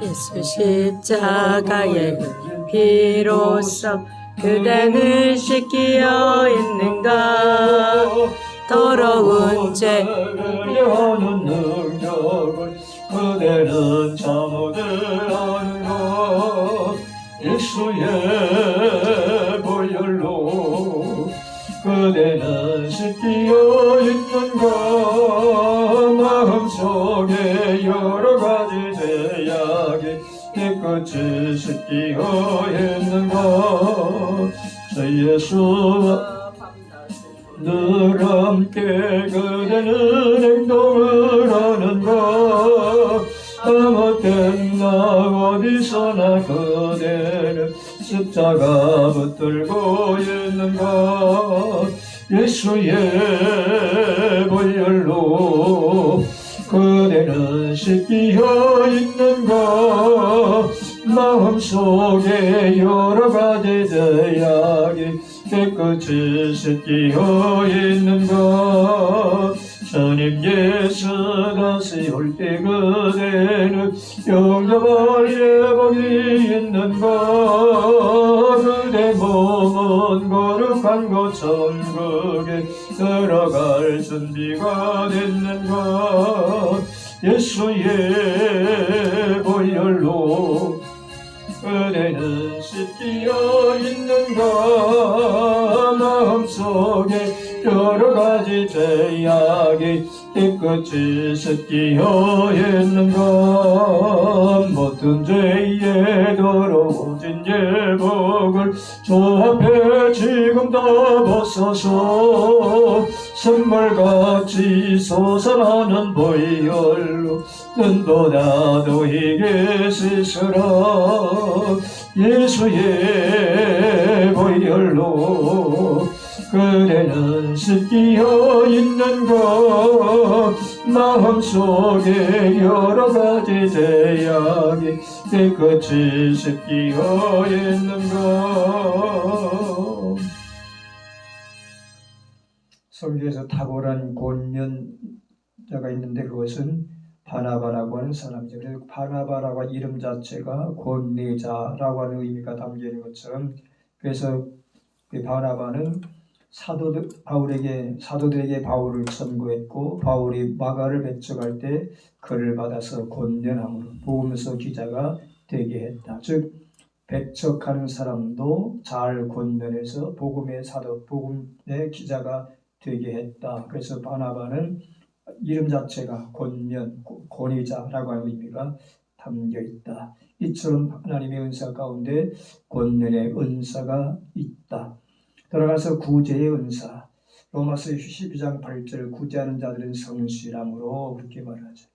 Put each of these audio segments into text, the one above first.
예수 십자가의 피로써 그대는 씻기어 있는가. 더러운 죄하는 능력을 그대는 참으들 하는가. 예수의 보혈로 그대는 씻기어 있는가. 마음속에 여러 가지 죄악이 깨끗이 씻기어 있는가. 저 예수와 늘 함께 그대는 행동을 하는가. 아무 때나 어디서나 그대는 십자가 붙들고 있는가. 예수의 보혈로 그대는 씻기어 있는가. 마음속에 여러 가지 죄악이 깨끗이 씻기어 있는가. 주님 예수 다시 올 때 그대는 영접할 예복이 있는가. 그대 몸은 거룩한 곳 천국에 들어갈 준비가 됐는가. 예수의 보혈로 그대는 씻기어 있는가. 마음속에 여러 가지 죄악이 깨끗이 씻기어 있는가. 모든 죄에 더러워진 예복을 주 앞에 지금 다 벗어서 선물같이 솟아나는 보혈로 눈보다 더 희게 씻으라. 예수의 보혈로 그대는 씻기어 있는가. 마음속에 여러 가지 죄악이 깨끗이 씻기어 있는가. 성경에서 탁월한 권면자가 있는데 그것은 바나바라고 하는 사람이죠. 그래서 바나바라고 하는 이름 자체가 권내자라고 하는 의미가 담겨 있는 것처럼, 그래서 그 바나바는 사도들에게 바울을 천구했고, 바울이 마가를 배척할 때 그를 받아서 권면함으로 복음서 기자가 되게 했다. 즉 배척하는 사람도 잘 권면해서 복음의 사도, 복음의 기자가 되게 했다. 그래서 바나바는 이름 자체가 권면, 권위자라고 하는 의미가 담겨 있다. 이처럼 하나님의 은사 가운데 권면의 은사가 있다. 들어가서 구제의 은사. 로마서 12장 8절 구제하는 자들은 성실함으로 그렇게 말하죠.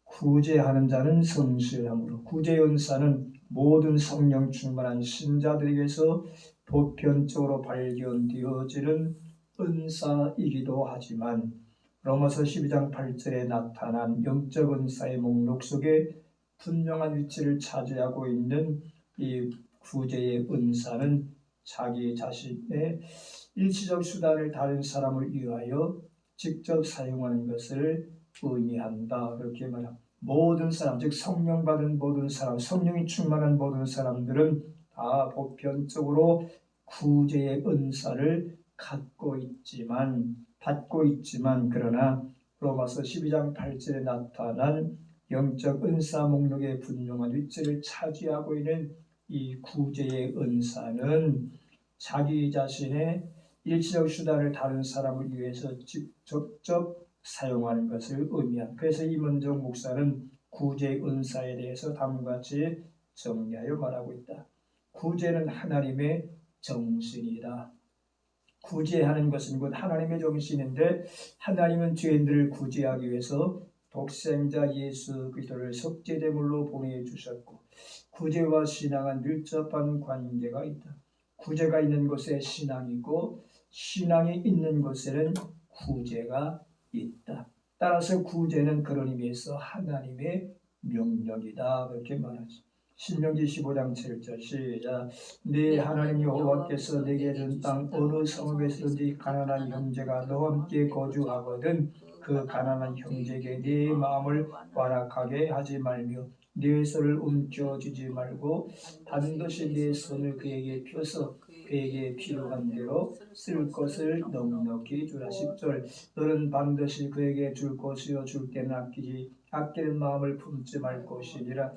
구제하는 자는 성실함으로. 구제의 은사는 모든 성령 충만한 신자들에게서 보편적으로 발견되어지는 은사이기도 하지만 로마서 12장 8절에 나타난 영적 은사의 목록 속에 분명한 위치를 차지하고 있는 이 구제의 은사는 자기 자신의 일시적 수단을 다른 사람을 위하여 직접 사용하는 것을 의미한다. 그렇게 말합니다. 모든 사람, 즉 성령 받은 모든 사람, 성령이 충만한 모든 사람들은 다 보편적으로 구제의 은사를 받고 있지만 그러나 로마서 12장 8절에 나타난 영적 은사 목록의 분명한 위치를 차지하고 있는 이 구제의 은사는 자기 자신의 일시적 수단을 다른 사람을 위해서 직접 사용하는 것을 의미합니다. 그래서 임원정 목사는 구제의 은사에 대해서 다음과 같이 정리하여 말하고 있다. 구제는 하나님의 정신이다. 구제하는 것은 곧 하나님의 정신인데, 하나님은 죄인들을 구제하기 위해서 독생자 예수 그리스도를 속죄제물로 보내주셨고, 구제와 신앙은 밀접한 관계가 있다. 구제가 있는 곳에 신앙이 있고, 신앙이 있는 곳에는 구제가 있다. 따라서 구제는 그런 의미에서 하나님의 명령이다. 그렇게 말하죠. 신명기 15장 7절 시작. 네 하나님 여호와께서 내게 준 땅 어느 성읍에서든지 가난한 형제가 너와 함께 거주하거든 그 가난한 형제에게 네 마음을 완악하게 하지 말며 네 손을 움켜쥐지 말고 반드시 네 손을 그에게 펴서 그에게 필요한 대로 쓸 것을 넉넉히 주라. 10절 너는 반드시 그에게 줄 것이요 줄 때는 아끼는 마음을 품지 말 것이니라.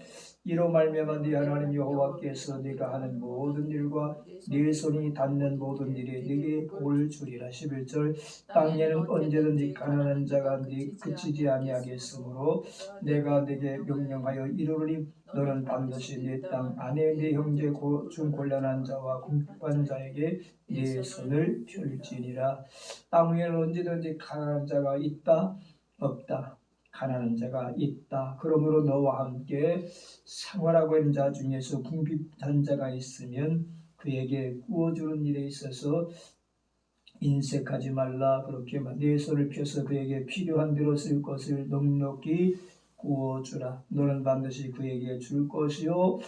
이로 말미암아 네 하나님 여호와께서 네가 하는 모든 일과 네 손이 닿는 모든 일에 네게 복을 주리라. 11절 땅에는 언제든지 가난한 자가 네 그치지 아니하겠으므로 내가 네게 명령하여 이르노니 너는 반드시 네 땅 안에 네 형제 중 곤란한 자와 궁핍한 자에게 네 손을 펼지니라. 땅 위에는 언제든지 가난한 자가 있다 없다. 가난한 자가 있다. 그러므로 너와 함께 생활하고 있는 자 중에서 궁핍한 자가 있으면 그에게 구워주는 일에 있어서 인색하지 말라. 그렇게 네 손을 펴서 그에게 필요한 대로 쓸 것을 넉넉히 구워주라. 너는 반드시 그에게 줄 것이요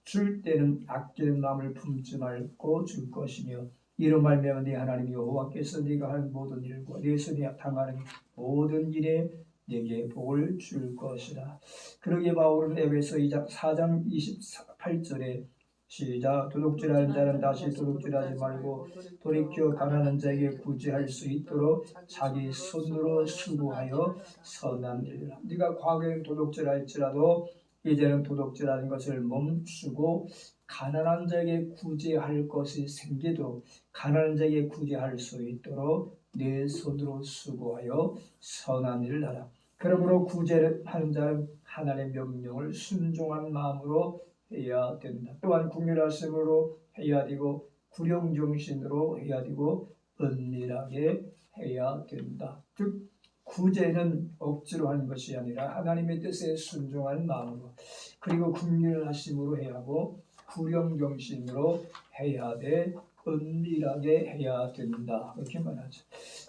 줄 때는 아끼는 마음을 품지 말고 줄 것이며 이로 말미암아 네 하나님 여호와께서 네가 하는 모든 일과 네 손이 당하는 모든 일에 네게 복을 줄 것이라. 그러기에 바울은 에베소 4장 28절에 시작 도둑질하는 자는 다시 도둑질하지 말고 돌이켜 가난한 자에게 구제할 수 있도록 자기 손으로 수고하여 선한 일을 하라. 네가 과거에 도둑질할지라도 이제는 도둑질하는 것을 멈추고 가난한 자에게 구제할 것이 생기도록 가난한 자에게 구제할 수 있도록 내 손으로 수고하여 선한 일을 하라. 그러므로 구제를 하는 자는 하나님의 명령을 순종한 마음으로 해야 된다. 또한 궁휼하심으로 해야 되고 구령정신으로 해야 되고 은밀하게 해야 된다. 즉 구제는 억지로 하는 것이 아니라 하나님의 뜻에 순종한 마음으로 그리고 궁휼하심으로 해야 하고 구령정신으로 해야 돼. 은밀하게 해야 된다. 이렇게 말하죠.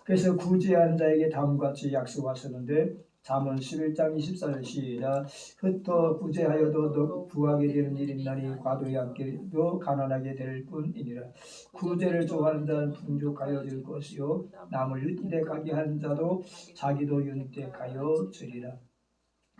그래서 구제하는 자에게 다음과 같이 약속하셨는데 잠언 11장 24절 시작 흩어 구제하여도 부하게 되는 일이 있나니 과도히 아끼도 가난하게 될 뿐이니라. 구제를 좋아하는 자는 풍족하여 질 것이요 남을 윤택하게 하는 자도 자기도 윤택하여 주리라.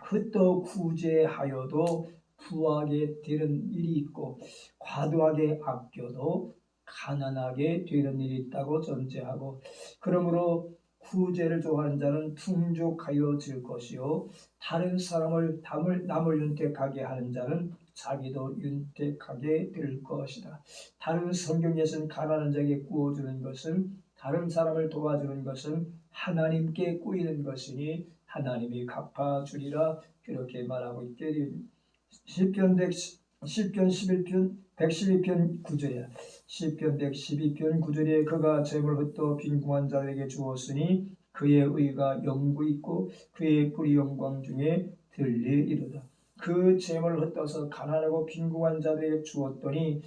흩어 구제하여도 부하게 되는 일이 있고 과도하게 아껴도 가난하게 되는 일이 있다고 전제하고 그러므로 구제를 좋아하는 자는 풍족하여 질 것이요 다른 사람을 남을 윤택하게 하는 자는 자기도 윤택하게 될 것이다. 다른 성경에서는 가난한 자에게 구워주는 것은 다른 사람을 도와주는 것은 하나님께 꾸이는 것이니 하나님이 갚아주리라 그렇게 말하고 있게 됩니다. 시편 11편 112편 9절이야. 시편 112편 9절에 그가 재물 흩어 빈궁한 자에게 주었으니 그의 의가 영구 있고 그의 뿔이 영광 중에 들리이로다. 그 재물을 흩어서 가난하고 빈궁한 자들에게 주었더니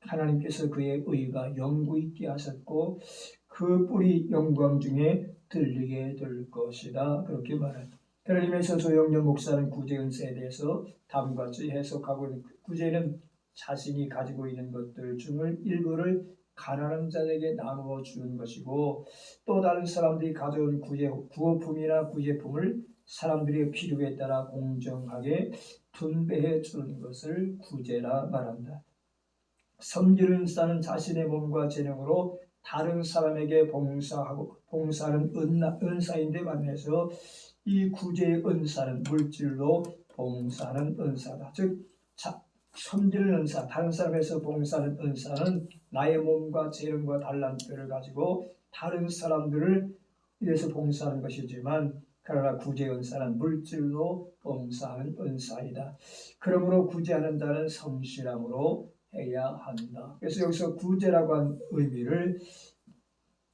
하나님께서 그의 의가 영구 있게 하셨고 그 뿔이 영광 중에 들리게 될 것이다. 그렇게 말합니다. 그런 의미에서 조영렬 목사는 구제 은사에 대해서 다음과 같이 해석하고 있는 구제는 자신이 가지고 있는 것들 중을 일부를 가난한 자에게 나누어 주는 것이고 또 다른 사람들이 가져온 구호품이나 구제품을 사람들의 필요에 따라 공정하게 분배해 주는 것을 구제라 말한다. 섬기는 은사는 자신의 몸과 재능으로 다른 사람에게 봉사하는 은사인데 반해서 이 구제의 은사는 물질로 봉사하는 은사다. 즉 섬기는 은사, 다른 사람에서 봉사하는 은사는 나의 몸과 재능과 달란트를 가지고 다른 사람들을 위해서 봉사하는 것이지만 그러나 구제 은사는 물질로 봉사하는 은사이다. 그러므로 구제하는 자는 성실함으로 해야 한다. 그래서 여기서 구제라고 한 의미를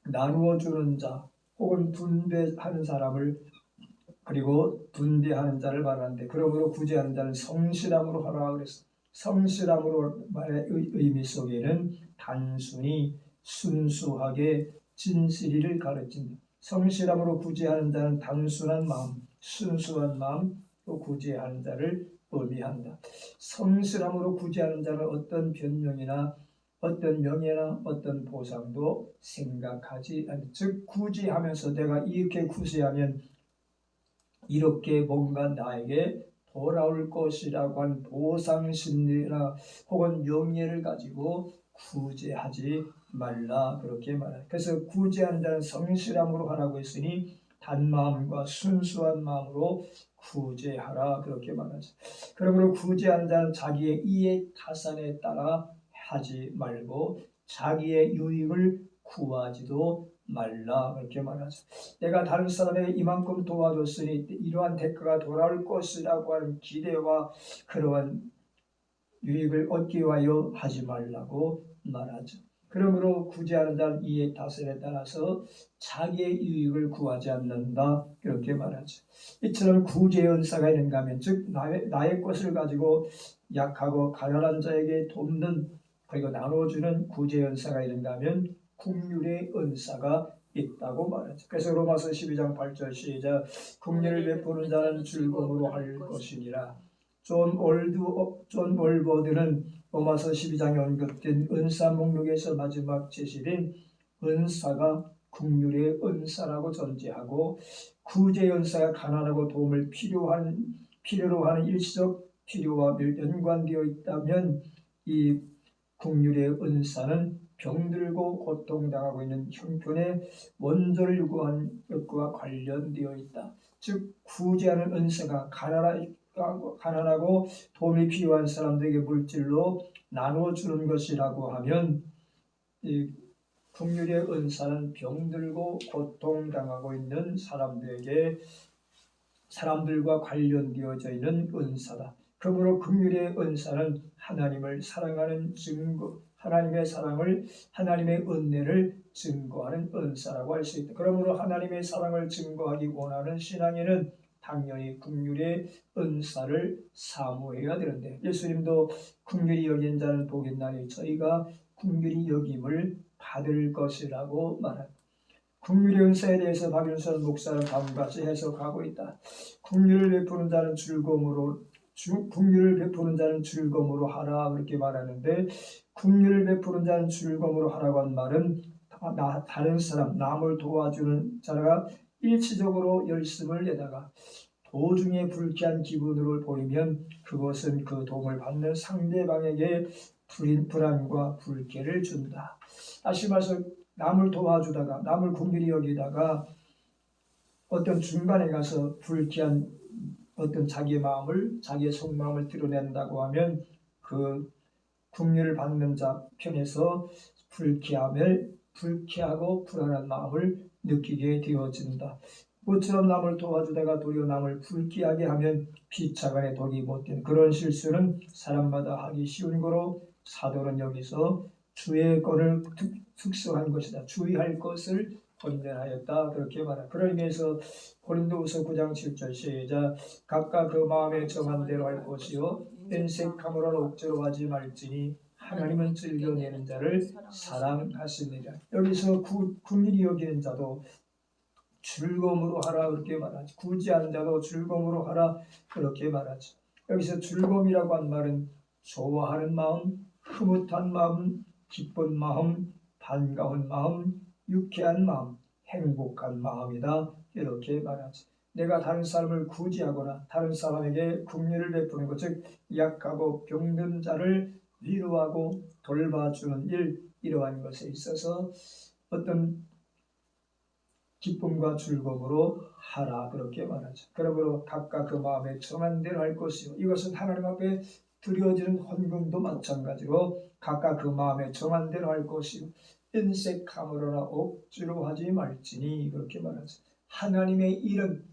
나누어 주는 자 혹은 분배하는 사람을 그리고 분배하는 자를 말하는데 그러므로 구제하는 자는 성실함으로 하라 그랬어. 성실함으로 말의 의미 속에는 단순히 순수하게 진실이를 가르친다. 성실함으로 구제하는 자는 단순한 마음, 순수한 마음, 또 구제하는 자를 의미한다. 성실함으로 구제하는 자는 어떤 변명이나 어떤 명예나 어떤 보상도 생각하지 않는 즉 구제하면서 내가 이렇게 구제하면 이렇게 뭔가 나에게 돌아올 것이라고 한 보상심리나 혹은 명예를 가지고 구제하지 말라 그렇게 말합니다. 그래서 구제하는 자는 성실함으로 하라고 했으니 단마음과 순수한 마음으로 구제하라 그렇게 말하죠. 그러므로 구제하는 자는 자기의 이해 타산에 따라 하지 말고 자기의 유익을 구하지도 말라 그렇게 말하죠. 내가 다른 사람에게 이만큼 도와줬으니 이러한 대가가 돌아올 것이라고 하는 기대와 그러한 유익을 얻기 위하여 하지 말라고 말하죠. 그러므로 구제하는 자는 이의 다스에 따라서 자기의 유익을 구하지 않는다 이렇게 말하죠. 이처럼 구제의 은사가 있는가 하면 즉 나의 것을 가지고 약하고 가난한 자에게 돕는 그리고 나눠주는 구제의 은사가 있는가 하면 긍휼의 은사가 있다고 말하죠. 그래서 로마서 12장 8절 시작 긍휼을 베푸는 자는 즐거움으로 할 것이니라. 존 월버드는 로마서 12장에 언급된 은사 목록에서 마지막 제시된 은사가 긍휼의 은사라고 전제하고 구제의 은사가 가난하고 도움을 필요로 하는 일시적 필요와 연관되어 있다면 이 긍휼의 은사는 병들고 고통당하고 있는 형편의 원조를 요구하는 것과 관련되어 있다. 즉 구제하는 은사가 가난하고 도움이 필요한 사람들에게 물질로 나눠주는 것이라고 하면 이 긍휼의 은사는 병들고 고통당하고 있는 사람들과 관련되어져 있는 은사다. 그러므로 긍휼의 은사는 하나님을 사랑하는 증거, 하나님의 사랑을, 하나님의 은혜를 증거하는 은사라고 할 수 있다. 그러므로 하나님의 사랑을 증거하기 원하는 신앙인은 당연히 긍휼의 은사를 사모해야 되는데 예수님도 긍휼히 여긴 자는 복이 있나니 저희가 긍휼히 여김을 받을 것이라고 말합니다. 긍휼의 은사에 대해서 박윤선 목사는 다음과 같이 해석하고 있다. 긍휼을 베푸는 자는 즐거움으로 하라 그렇게 말하는데 긍휼을 베푸는 자는 즐거움으로 하라고 한 말은 다른 사람 남을 도와주는 자가 일시적으로 열심을 내다가 도중에 불쾌한 기분을 보이면 그것은 그 도움을 받는 상대방에게 불안과 불쾌를 준다. 다시 말해서 남을 도와주다가 남을 긍휼히 여기다가 어떤 중간에 가서 불쾌한 어떤 자기의 속마음을 드러낸다고 하면 그 긍휼을 받는 자 편에서 불쾌하고 불안한 마음을 느끼게 되어진다. 모처럼 남을 도와주다가 도리어 남을 불쾌하게 하면 피차간에 독이 못된 그런 실수는 사람마다 하기 쉬운 거로 사도는 여기서 주의 권을 특수한 것이다. 주의할 것을 권면하였다. 그렇게 말합니다. 그런 의미에서 고린도후서 9장 7절 시작 각각 그 마음에 정한 대로 할 것이요 인색함으로는 억지로 하지 말지니 하나님은 즐겨내는 자를 사랑하시느니라. 여기서 긍휼히 여기는 자도 즐거움으로 하라 그렇게 말하지. 구제하는 자도 즐거움으로 하라 그렇게 말하지. 여기서 즐거움이라고 한 말은 좋아하는 마음, 흐뭇한 마음, 기쁜 마음, 반가운 마음, 유쾌한 마음, 행복한 마음이다 이렇게 말하지. 내가 다른 사람을 구제하거나 다른 사람에게 긍휼을 베푸는 것, 즉 약하고 병든 자를 위로하고 돌봐주는 일, 이러한 것에 있어서 어떤 기쁨과 즐거움으로 하라 그렇게 말하죠. 그러므로 각각 그 마음에 정한 대로 할 것이요. 이것은 하나님 앞에 드려지는 헌금도 마찬가지로 각각 그 마음에 정한 대로 할 것이요. 인색함으로나 억지로 하지 말지니 그렇게 말하죠. 하나님의 일은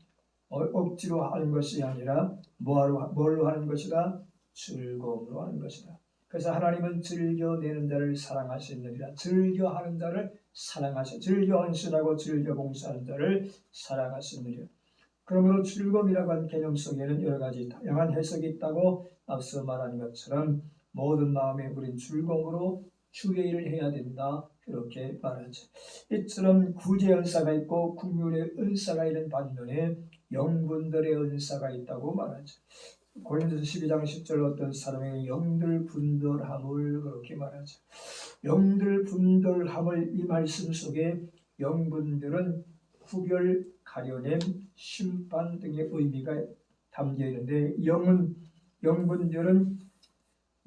억지로 하는 것이 아니라 뭘로 하는 것이다? 즐거움으로 하는 것이다. 그래서 하나님은 즐겨내는 자를 사랑하시느니라. 즐겨하는 자를 사랑하시, 즐겨 헌신하고 즐겨 봉사하는 자를 사랑하시느니라. 그러므로 즐거움이라고 하는 개념 속에는 여러 가지 다양한 해석이 있다고 앞서 말한 것처럼 모든 마음에 우린 즐거움으로 주의 일을 해야 된다 그렇게 말하죠. 이처럼 구제 은사가 있고 긍휼의 은사가 있는 반면에 영분들의 은사가 있다고 말하죠. 고린도서 12장 10절 어떤 사람에게 영들 분별함을 그렇게 말하죠. 영들 분별함을 이 말씀 속에 영분들은 구별, 가려냄, 심판 등의 의미가 담겨 있는데 영분들은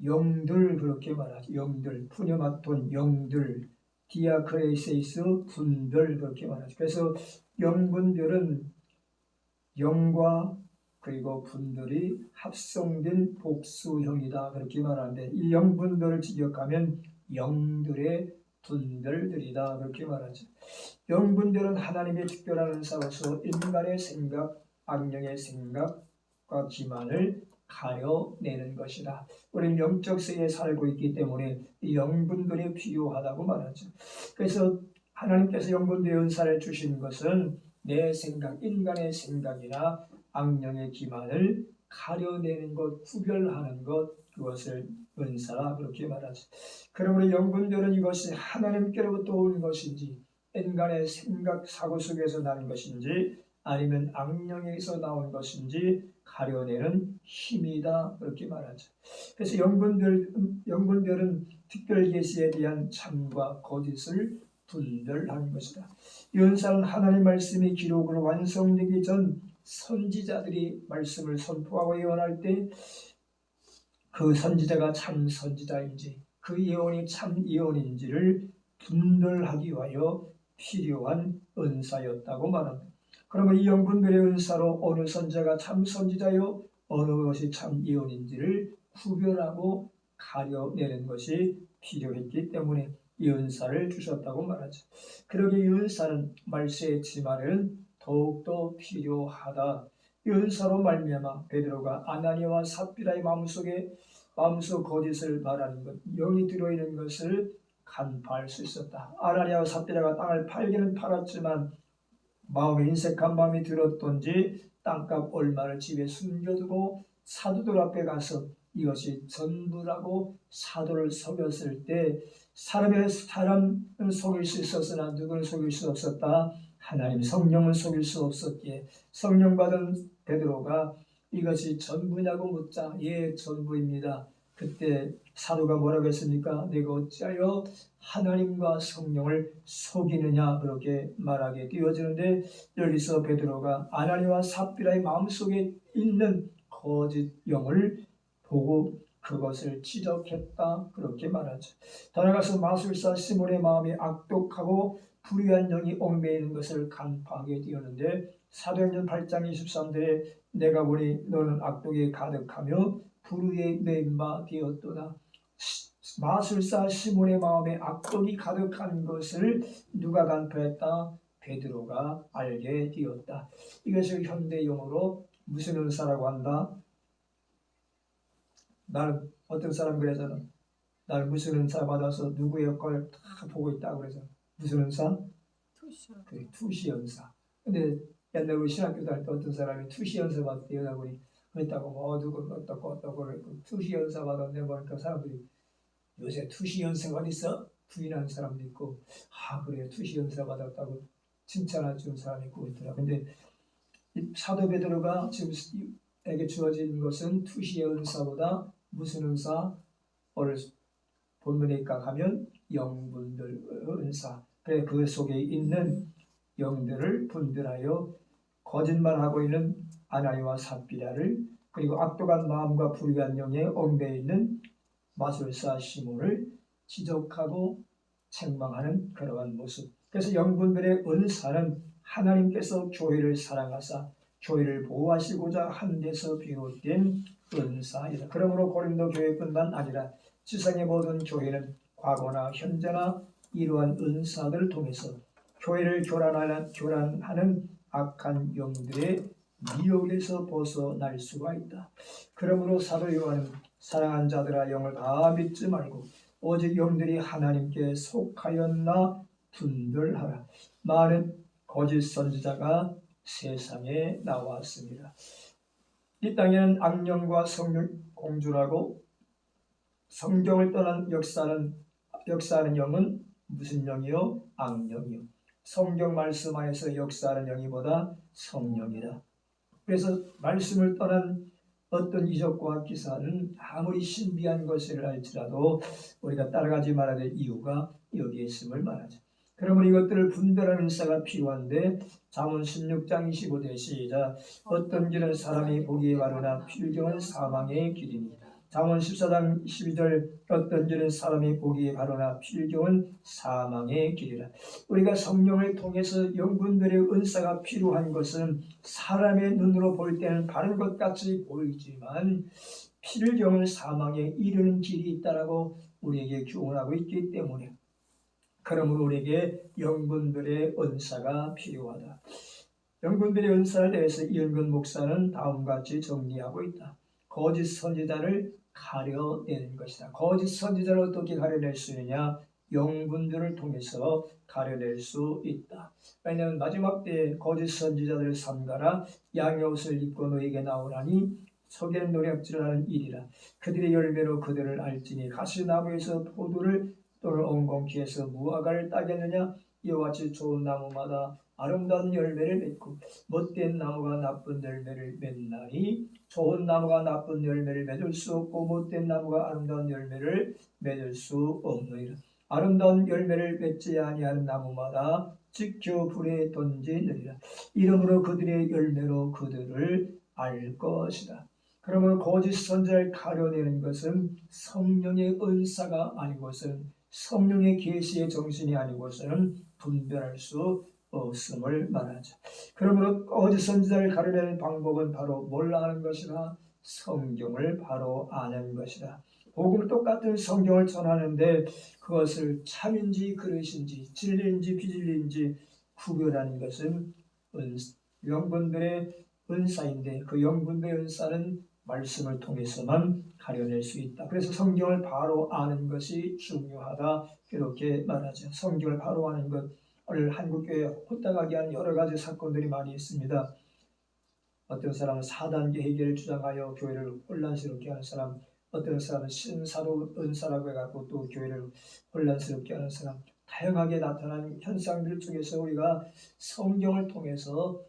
영들 그렇게 말하죠. 영들, 푸뉴마톤 영들, 디아크레이세이스 분들 그렇게 말하죠. 그래서 영분들은 영과 그리고 분들이 합성된 복수형이다 그렇게 말하는데 이 영분들을 직역하면 영들의 분들들이다 그렇게 말하죠. 영분들은 하나님의 특별한 은사로서 인간의 생각, 악령의 생각과 기만을 가려내는 것이다. 우리는 영적 세계에 살고 있기 때문에 이 영분들이 필요하다고 말하죠. 그래서 하나님께서 영분들의 은사를 주신 것은 내 생각, 인간의 생각이나 악령의 기만을 가려내는 것, 구별하는 것, 그것을 은사라 그렇게 말하죠. 그러므로 영분들은 이것이 하나님께로부터 온 것인지 인간의 생각, 사고 속에서 나는 것인지 아니면 악령에서 나온 것인지 가려내는 힘이다 그렇게 말하죠. 그래서 영분들은 특별 계시에 대한 참과 거짓을 분별하는 것이다. 이 은사는 하나님 말씀이 기록으로 완성되기 전 선지자들이 말씀을 선포하고 예언할 때 그 선지자가 참 선지자인지 그 예언이 참 예언인지를 분별하기 위하여 필요한 은사였다고 말합니다. 그러면 이 영분별의 은사로 어느 선지자가 참 선지자요 어느 것이 참 예언인지를 구별하고 가려내는 것이 필요했기 때문에 이 은사를 주셨다고 말하죠. 그러기에 이 은사는 말세의 지말에는 더욱더 필요하다. 이 은사로 말미암아 베드로가 아나니아와 삽비라의 마음속 거짓을 말하는 것, 영이 들어있는 것을 간파할 수 있었다. 아나니아와 삽비라가 땅을 팔기는 팔았지만 마음에 인색한 마음이 들었던지 땅값 얼마를 집에 숨겨두고 사도들 앞에 가서 이것이 전부라고 사도를 속였을 때 사람은 속일 수 있었으나 누구는 속일 수 없었다. 하나님 성령은 속일 수 없었기에 성령 받은 베드로가 이것이 전부냐고 묻자 예 전부입니다. 그때 사도가 뭐라고 했습니까? 내가 어찌하여 하나님과 성령을 속이느냐 그렇게 말하게 되어지는데 여기서 베드로가 아나니아와 삽비라의 마음속에 있는 거짓 영을 보고 그것을 지적했다 그렇게 말하죠. 더 나아가서 마술사 시몬의 마음이 악독하고 불의한 영이 얽매이는 것을 간파하게 되었는데 사도행전 8장 23절에 내가 보니 너는 악독에 가득하며 불의에 매인 바 되었도다. 마술사 시몬의 마음에 악독이 가득한 것을 누가 간파했다? 베드로가 알게 되었다. 이것을 현대용어로 무슨 은사라고 한다? 나는 어떤 사람 그래서는 나는 무슨 은사 받아서 누구의 역할을 다 보고 있다 그래서 무슨 은사? 그래, 투시 연사. 근데 옛날 우리 신학교 다닐 때 어떤 사람이 투시 연사 받았대 여자분이 그랬다고 뭐 누구 어떻고 투시 연사 받았는데 보니까 사람들이 요새 투시 연사가 어딨어? 부인하는 사람도 있고 그래요 투시 연사 받았다고 칭찬해 주는 사람이 있고 있더라. 근데 이 사도 베드로가 지금 에게 주어진 것은 투시 연사보다 무슨 은사? 오늘 본문에 입각하면 영분들 은사. 그래 그 속에 있는 영들을 분별하여 거짓말하고 있는 아나니아와 삽비라를 그리고 악독한 마음과 불의한 영에 얽매여 있는 마술사 시몬을 지적하고 책망하는 그러한 모습. 그래서 영분별의 은사는 하나님께서 교회를 사랑하사 교회를 보호하시고자 한 데서 비롯된 은사이다. 그러므로 고린도 교회뿐만 아니라 지상의 모든 교회는 과거나 현재나 이러한 은사들을 통해서 교회를 교란하는 악한 영들의 미혹에서 벗어날 수가 있다. 그러므로 사도 요한은 사랑한 자들아 영을 다 믿지 말고 오직 영들이 하나님께 속하였나 분별하라. 많은 거짓 선지자가 세상에 나왔습니다. 이 땅에는 악령과 성령 공존하고 성경을 떠난 역사하는 영은 무슨 영이요? 악령이요. 성경 말씀 안에서 역사하는 영이 보다 성령이다. 그래서 말씀을 떠난 어떤 이적과 기사는 아무리 신비한 것을 할지라도 우리가 따라가지 말아야 될 이유가 여기에 있음을 말하죠. 그러므로 이것들을 분별하는 은사가 필요한데 잠언 16장 25절 시작. 어떤 길은 사람이 보기에 바르나 필경은 사망의 길이니. 잠언 14장 12절 어떤 길은 사람이 보기에 바르나 필경은 사망의 길이라. 우리가 성령을 통해서 영분별의 은사가 필요한 것은 사람의 눈으로 볼 때는 바른 것 같이 보이지만 필경은 사망에 이르는 길이 있다라고 우리에게 교훈하고 있기 때문에, 그러므로 우리에게 영분별의 은사가 필요하다. 영분별의 은사에 대해서 이은근 목사는 다음과 같이 정리하고 있다. 거짓 선지자를 가려내는 것이다. 거짓 선지자를 어떻게 가려낼 수 있느냐? 영분별을 통해서 가려낼 수 있다. 왜냐하면 마지막 때에 거짓 선지자들을 삼가라. 양의 옷을 입고 너에게 나오라니 속엔 노략질하는 일이라. 그들의 열매로 그들을 알지니 가시나무에서 포도를 또는 엉겅퀴에서 무화과를 따겠느냐? 이와 같이 좋은 나무마다 아름다운 열매를 맺고 못된 나무가 나쁜 열매를 맺나니 좋은 나무가 나쁜 열매를 맺을 수 없고 못된 나무가 아름다운 열매를 맺을 수 없느니라. 아름다운 열매를 맺지 아니하는 나무마다 지켜 불에 던지느니라. 이러므로 그들의 열매로 그들을 알 것이다. 그러므로 거짓 선지자를 가려내는 것은 성령의 은사가 아니고서는, 성령의 계시의 정신이 아니고서는 분별할 수 없음을 말하죠. 그러므로 거짓 선지자를 가려내는 방법은 바로 뭘 아는 것이라? 성경을 바로 아는 것이다. 복음을 똑같은 성경을 전하는데 그것을 참인지 그릇인지 진리인지 비진리인지 구별하는 것은 영분별의 은사인데, 그 영분별의 은사는 말씀을 통해서만 가려낼 수 있다. 그래서 성경을 바로 아는 것이 중요하다, 이렇게 말하죠. 성경을 바로 아는 것을 한국교회에 혼탁하게 하는 여러 가지 사건들이 많이 있습니다. 어떤 사람은 4단계 해결을 주장하여 교회를 혼란스럽게 하는 사람, 어떤 사람은 신사로 은사라고 해갖고 또 교회를 혼란스럽게 하는 사람, 다양하게 나타나는 현상들 중에서 우리가 성경을 통해서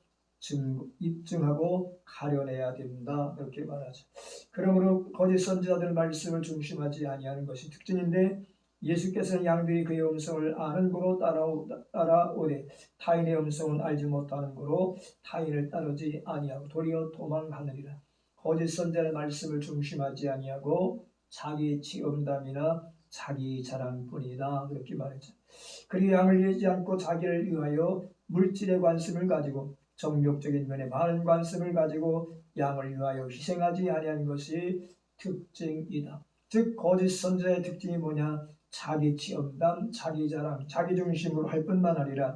입증하고 가려내야 된다, 이렇게 말하죠. 그러므로 거짓 선지자들 말씀을 중심하지 아니하는 것이 특징인데, 예수께서는 양들이 그의 음성을 아는 고로 따라오되 타인의 음성은 알지 못하는 고로 타인을 따르지 아니하고 도리어 도망하느니라. 거짓 선지자의 말씀을 중심하지 아니하고 자기 치엄담이나 자기 자랑뿐이다, 그렇게 말했죠. 그리고 양을 위하지 않고 자기를 위하여 물질의 관심을 가지고 정욕적인 면에 많은 관심을 가지고 양을 위하여 희생하지 아니하는 것이 특징이다. 즉 거짓 선지자의 특징이 뭐냐? 자기 치엄담, 자기 자랑, 자기 중심으로 할 뿐만 아니라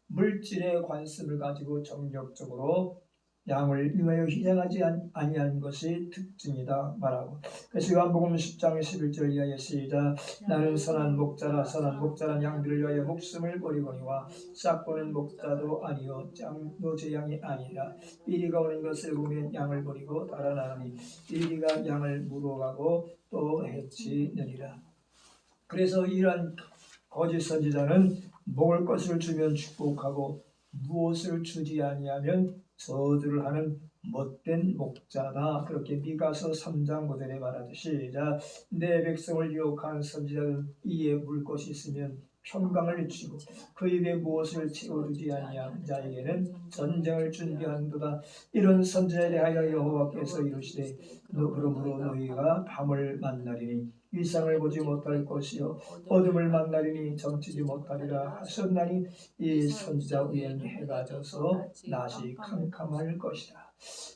물질의 관심을 가지고 정욕적으로 양을 위하여 희생하지 아니하는 것이 특징이다 말하고, 그래서 요한복음 10장 11절 이하의 시작. 나는 선한 목자라. 선한 목자란 양들을 위하여 목숨을 버리거니와 싹보는 목자도 아니요 짱도 제 양이 아니라 이리가 오는 것을 보면 양을 버리고 달아나니 이리가 양을 물어가고 또 해치느니라. 그래서 이러한 거짓 선지자는 먹을 것을 주면 축복하고 무엇을 주지 아니하면 저주를 하는 못된 목자다, 그렇게 미가서 3장 5절에 말하듯이, 내 백성을 유혹하는 선지자는 이에 물 것이 있으면 평강을 주고 그 입에 무엇을 채워주지 아니한 자에게는 전쟁을 준비한도다. 이런 선지자에 대하여 여호와께서 이르시되 그러므로 너희가 밤을 만나리니 위상을 보지 못할 것이요 어둠을 만나리니 점치지 못하리라 하셨나니 이 선지자 위에는 해가 져서 낮이 캄캄할 것이다.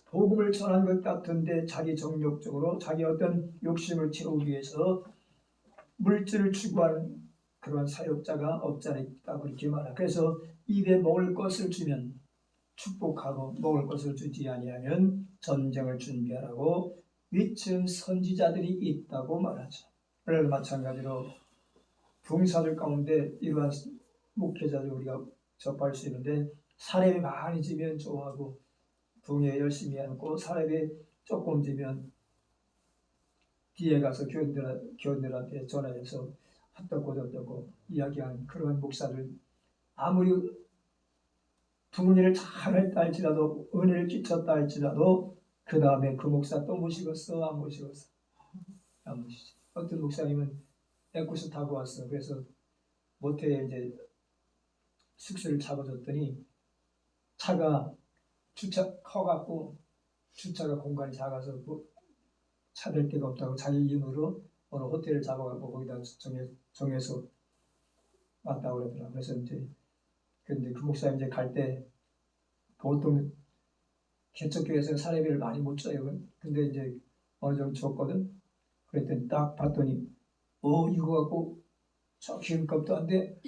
복음을 전한 것 같은데 자기 정욕적으로 자기 어떤 욕심을 채우기 위해서 물질을 추구하는 그런 사역자가 없지 않아 있다, 그렇게 말합니다. 그래서 입에 먹을 것을 주면 축복하고 먹을 것을 주지 아니하면 전쟁을 준비하라고 위층 선지자들이 있다고 말하죠. 그래서 마찬가지로 부흥사들 가운데 이러한 목회자들 우리가 접할 수 있는데, 사례비 많이 지면 좋아하고 부흥회 열심히 하고 사례비 조금 지면 뒤에 가서 교인들한테 전화해서 핫도그 어떻고 이야기하는 그런 목사들, 아무리 부흥회를 잘했다 할지라도 은혜를 끼쳤다 할지라도 그 다음에 그 목사 또 모시겠어? 안 모시겠어? 안 모시지. 어떤 목사님은 에쿠스 타고 왔어. 그래서 모텔에 이제 숙소를 잡아줬더니 차가 주차 커갖고 주차가 공간이 작아서 뭐 차댈 데가 없다고 자기 이름으로 어느 호텔을 잡아갖고 거기다 정해서 왔다고 그러더라. 그래서 이제 근데 그 목사님 이제 갈 때 보통 개척교회에서는 사례비를 많이 못 줘요. 근데 이제 어느 정도 줬거든. 그랬더니 딱 봤더니 이거 갖고 저 기름값도 안 돼.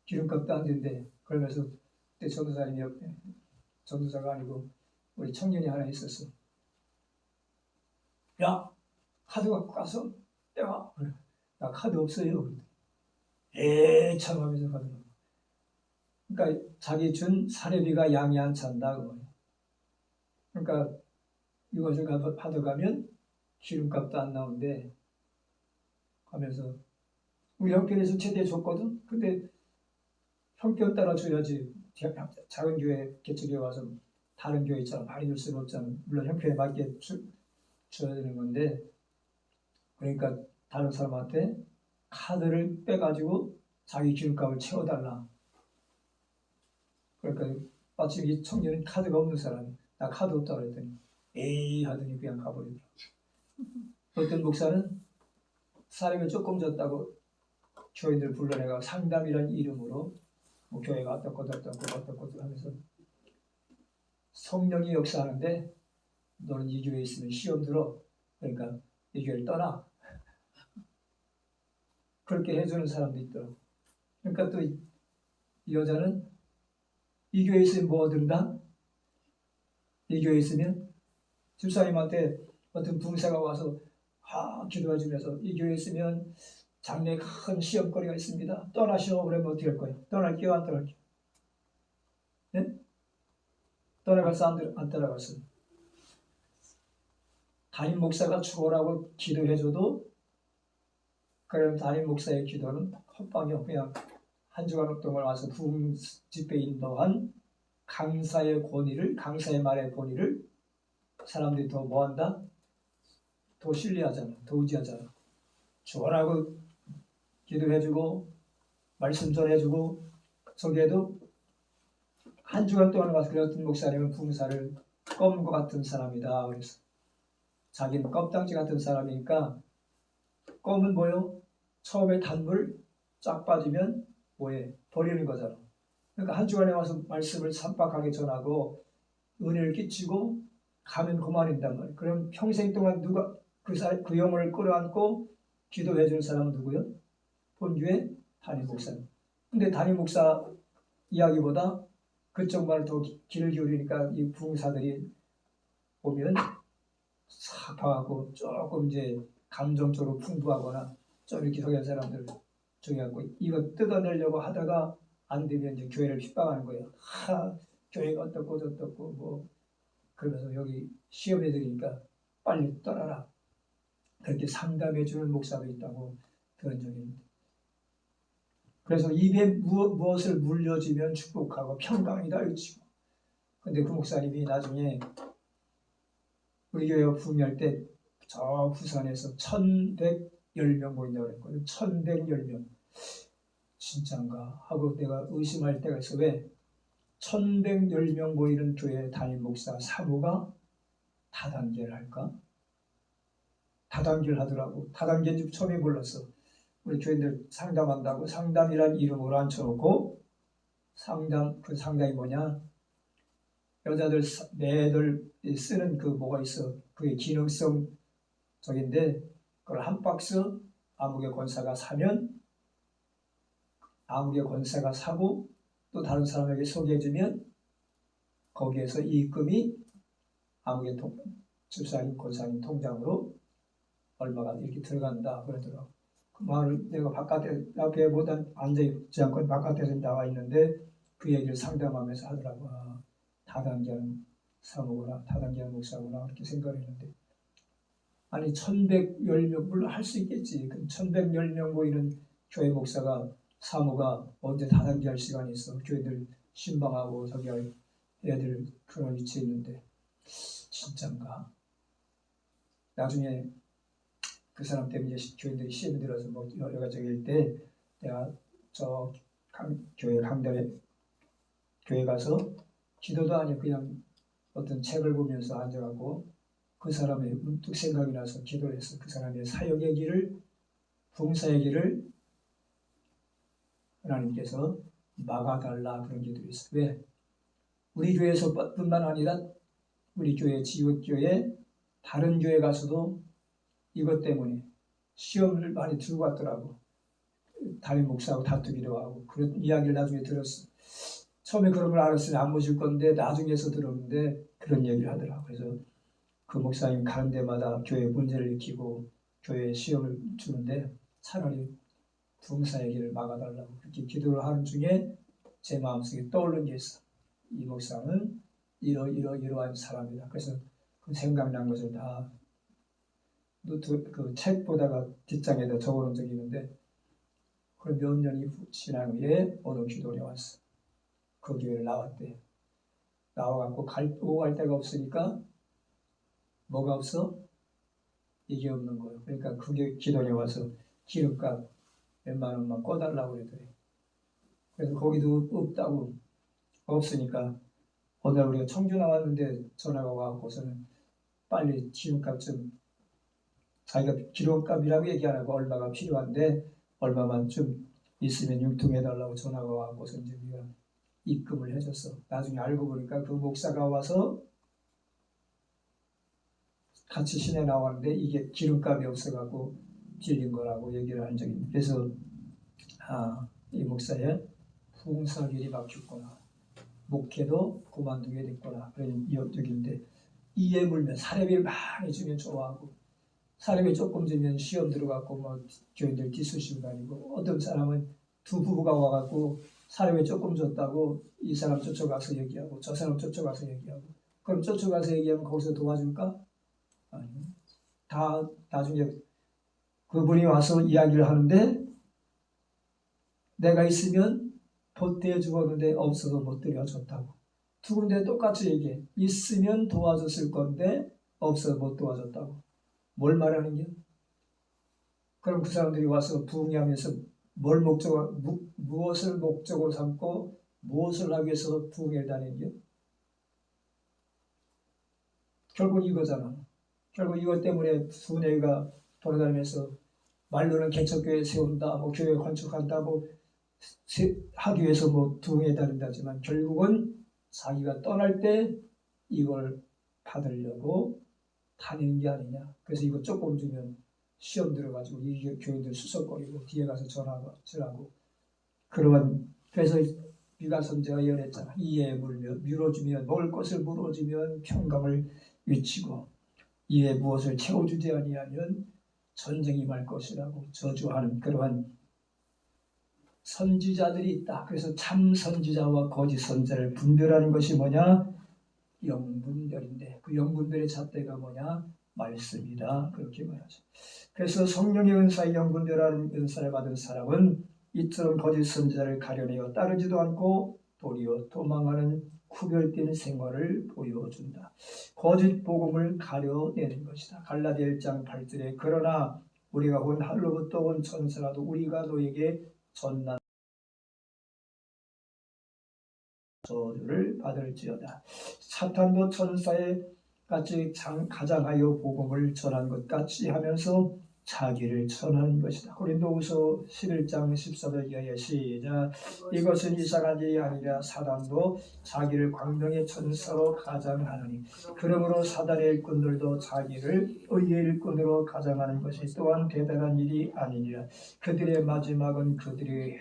기름값도 안 된대. 그러면서 그때 전도사님이 옆에 전도사가 아니고 우리 청년이 하나 있었어. 야 카드 갖고 가서 떼와. 그래. 나 카드 없어요. 참 하면서 가더라고. 그러니까 자기 준 사례비가 양이 안 찬다. 그러니까 이것을 받아가면 기름값도 안 나온대 하면서 우리 형편에서 최대 줬거든. 근데 형편 따라 줘야지. 작은 교회 개척에 와서 다른 교회 있잖아. 많이 줄 수는 없잖아. 물론 형편에 맞게 줘야 되는 건데 그러니까 다른 사람한테 카드를 빼가지고 자기 기름값을 채워달라. 그러니까 마침 이 청년은 카드가 없는 사람이 나 카드 없다고 그랬더니 에이 하더니 그냥 가버리더라. 어떤 목사는 사람이 조금 졌다고 교인들 불러내가 상담이라는 이름으로 뭐 교회가 어떻고 하면서 성령이 역사하는데 너는 이 교회에 있으면 시험 들어. 그러니까 이 교회를 떠나. 그렇게 해주는 사람도 있더라고. 그러니까 또 이 여자는 이 교회에 있으면 뭐 얻는다? 이 교회에 있으면 집사님한테 어떤 붕세가 와서 기도해 주면서 이 교회에 있으면 장래에 큰 시험거리가 있습니다. 떠나시오. 그러면 어떻게 할 거예요? 떠날게요? 안 떠날게요? 네? 떠나갔어? 안 떠나갔어? 담임 목사가 죽어라고 기도해줘도 그럼 담임 목사의 기도는 헛방이요. 그냥 한 주간 동안 와서 부흥 집회 인도한 강사의 말의 권위를 사람들이 더 뭐한다? 더 신뢰하잖아. 더 의지하잖아. 죽어라고 기도해주고 말씀 전해주고 저기에도 한 주간 동안 와서 그랬던 목사님은 부흥사를 껌과 같은 사람이다. 그래서 자기는 껌딱지 같은 사람이니까 껌은 뭐요? 처음에 단물 쫙 빠지면 뭐해? 버리는 거잖아. 그러니까 한 주간에 와서 말씀을 삼박하게 전하고 은혜를 끼치고 가면 그만인단 말이에요. 그럼 평생 동안 누가 그 영혼을 끌어안고 기도해 주는 사람은 누구요? 본교의 담임 목사님. 근데 담임 목사 이야기보다 그쪽 말을 더 귀를 기울이니까 이 부흥사들이 보면 싹 봐갖고 조금 이제 감정적으로 풍부하거나 좀 이렇게 저기 한 사람들 저기 갖고 이거 뜯어내려고 하다가 안 되면 이제 교회를 핍박하는 거예요. 교회가 어떻고 저떻고 뭐 그러면서 여기 시험에 들으니까 빨리 떠나라. 그렇게 상담해 주는 목사도 있다고 들은 적이 있는데. 그래서 입에 무엇을 물려주면 축복하고 평강이다 이러시고. 근데 그 목사님이 나중에 우리 교회 부흥할 때 저 부산에서 1110명 모인다고 그랬거든요. 1110명. 진짠가 하고 내가 의심할 때가 있어. 왜? 1110명 모이는 교회 담임 목사 사모가 다단계를 할까? 다단계를 하더라고. 다단계인 줄 처음에 몰랐어. 우리 교인들 상담한다고 상담이란 이름으로 앉혀놓고 그 상담이 뭐냐? 여자들 매들 쓰는 그 뭐가 있어. 그게 기능성 적인데 그걸 한 박스 아무개 권사가 사면 아무개 권사가 사고 또 다른 사람에게 소개해주면 거기에서 이익금이 아무개 집사님 권사님 통장으로 얼마가 이렇게 들어간다 그러더라고. 그 말을 내가 바깥에 앞에 못 앉아있지 않고 바깥에서 나와 있는데 그 얘기를 상담하면서 하더라고. 다단계하는 사모구나, 다단계하는 목사구나 그렇게 생각했는데 아니 1110명 물론 할 수 있겠지. 1110명 모이는 교회 목사가 사모가 언제 다단계할 시간이 있어. 교회들 신방하고 저기 애들 그런 위치에 있는데 진짠가? 나중에 그 사람 때문에 교인들이 시험이 들어서 뭐 여러 가지 일 때 내가 저 교회 강단에 교회 가서 기도도 아니고 그냥 어떤 책을 보면서 앉아가고 그 사람의 문득 생각이 나서 기도를 해서 그 사람의 사역의 길을 봉사의 길을 하나님께서 막아달라 그런 기도를 했어요. 왜? 우리 교회에서뿐만 아니라 우리 교회 지역교회 다른 교회 가서도 이것 때문에 시험을 많이 들고 왔더라고. 담임 목사하고 다투기도 하고 그런 이야기를 나중에 들었어. 처음에 그런 걸 알았으니 안 모실 건데 나중에서 들었는데 그런 얘기를 하더라고. 그래서 그 목사님 가는 데마다 교회 문제를 일으키고 교회에 시험을 주는데 차라리 봉사의 길을 막아달라고 그렇게 기도를 하는 중에 제 마음속에 떠오른 게 있어. 이 목사는 이러한 사람이다. 그래서 그 생각난 것을 다 노트 그 책 보다가 뒷장에다 적어놓은 적이 있는데 그 몇 년이 지난 후에 어느 기도에 왔어. 그 교회를 나왔대. 나와갖고 오고 갈 데가 없으니까 뭐가 없어? 이게 없는 거예요. 그러니까 그게 기도에 와서 기름값 몇만 원만 꺼달라고 그러더래. 그래서 거기도 없다고 없으니까 오늘 우리가 청주 나왔는데 전화가 와갖고서는 빨리 기름값 좀 자기가 기름값이라고 얘기 안 하고 얼마가 필요한데 얼마만 좀 있으면 융통해달라고 전화가 와갖고서 이제 우리가 입금을 해줬어. 나중에 알고 보니까 그 목사가 와서 같이 시내 나왔는데 이게 기름값이 없어갖고 빌린 거라고 얘기를 한 적이 있는데 그래서 이 목사의 봉사길이 막혔구나. 목회도 그만두게 됐구나. 그런 적인데 이에 물면 사례비를 많이 주면 좋아하고 사례비 조금 주면 시험 들어갖고 뭐 교인들 뒤쑤시고 다니고 어떤 사람은 두 부부가 와갖고 사례비 조금 줬다고 이 사람 쫓아가서 얘기하고 저 사람 쫓아가서 얘기하고 그럼 쫓아가서 얘기하면 거기서 도와줄까? 아니. 다 나중에 그분이 와서 이야기를 하는데 내가 있으면 보태어 주었는데 없어서 못 드려줬다고. 두 군데 똑같이 얘기해. 있으면 도와줬을 건데 없어서 못 도와줬다고. 뭘 말하는 게? 그럼 그 사람들이 와서 부흥하면서 무엇을 목적으로 삼고 무엇을 하기 위해서 부흥회를 다니는 게? 결국 이거잖아. 결국 이것 때문에 부흥회가 돌아다니면서 말로는 개척교회 세운다, 뭐 교회 건축한다, 뭐 하기 위해서 뭐 부흥회에 다닌다지만 결국은 자기가 떠날 때 이걸 받으려고 다니는 게 아니냐. 그래서 이거 조금 주면 시험 들어가지고 이 교인들 수석거리고 뒤에 가서 전화하고 그러면 그래서 미가 선제가 예언했잖아. 이에 물어주면 먹을 것을 물어주면 평강을 외치고 이에 무엇을 채워주지 아니하면 전쟁이 임할 것이라고 저주하는 그러한 선지자들이 있다. 그래서 참 선지자와 거짓 선지자를 분별하는 것이 뭐냐? 영분별인데 그 영분별의 잣대가 뭐냐? 말씀이다. 그렇게 말하죠. 그래서 성령의 은사의 영분별하는 은사를 받은 사람은 이처럼 거짓 선지자를 가려내어 따르지도 않고 도리어 도망하는 구별된 생활을 보여준다. 거짓 복음을 가려내는 것이다. 갈라디아 1장 8절에 그러나 우리가 온 하늘로부터 온 천사라도 우리가 너에게 전한 저주를 받을지어다. 사탄도 천사의 같이 가장하여 복음을 전한 것 같이 하면서 자기를 전하는 것이다. 고린도후서 11장 14절 이하의 시작. 이것은 이상한 일이 아니라 사단도 자기를 광명의 천사로 가장하느니 그러므로 사단의 일꾼들도 자기를 의의 일꾼으로 가장하는 것이 또한 대단한 일이 아니니라. 그들의 마지막은 그들의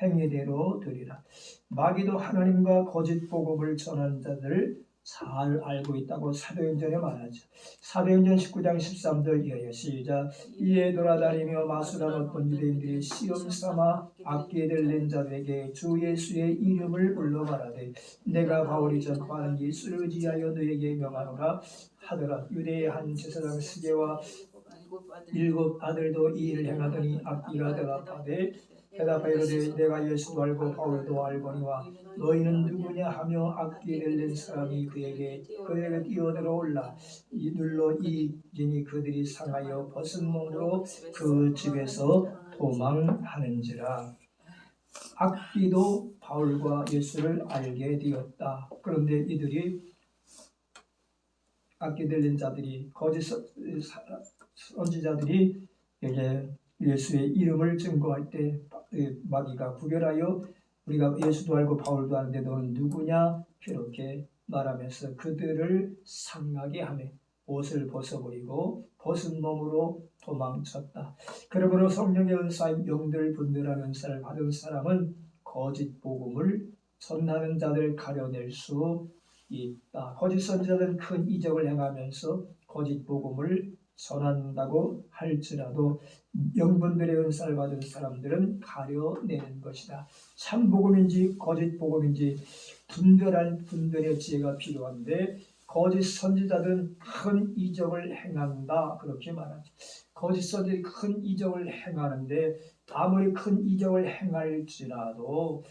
행위대로 되리라. 마귀도 하나님과 거짓 복음을 전하는 자들을 잘 알고 있다고 사도행전에 말하죠. 사도행전 19장 13절 이하의 시작. 이에 돌아다니며 마술한 어떤 유대인들이 시험 삼아 악기에 들린 자들에게 주 예수의 이름을 불러 말하되 내가 바울이 전파하는 예수를 의지하여 너에게 명하노라 하더라. 유대의 한 제사장 스게와 7 아들도 이 일을 행하더니 악기가 대답하되 이르되 내가 예수도 알고 바울도 알거니와 너희는 누구냐 하며 악기에 들린 사람이 그에게 뛰어들어 올라 눌러 이기니 그들이 상하여 벗은 몸으로 그 집에서 도망하는지라. 악기도 바울과 예수를 알게 되었다. 그런데 이들이 악기 들린 자들이 거짓 선지자들이 이제 예수의 이름을 증거할 때 마귀가 구별하여 우리가 예수도 알고 바울도 아는데 너는 누구냐 이렇게 말하면서 그들을 상하게 하며 옷을 벗어버리고 벗은 몸으로 도망쳤다. 그러므로 성령의 은사인 영들 분별하는 은사를 받은 사람은 거짓 복음을 전하는 자들 가려낼 수 있다. 거짓 선지자들은 큰 이적을 행하면서 거짓 복음을 전한다고 할지라도 영분들의 은사를 받은 사람들은 가려내는 것이다. 참 복음인지 거짓 복음인지 분별할 분별의 지혜가 필요한데 거짓 선지자들은 큰 이적을 행한다 그렇게 말하죠. 거짓 선지자들이 큰 이적을 행하는데 아무리 큰 이적을 행할지라도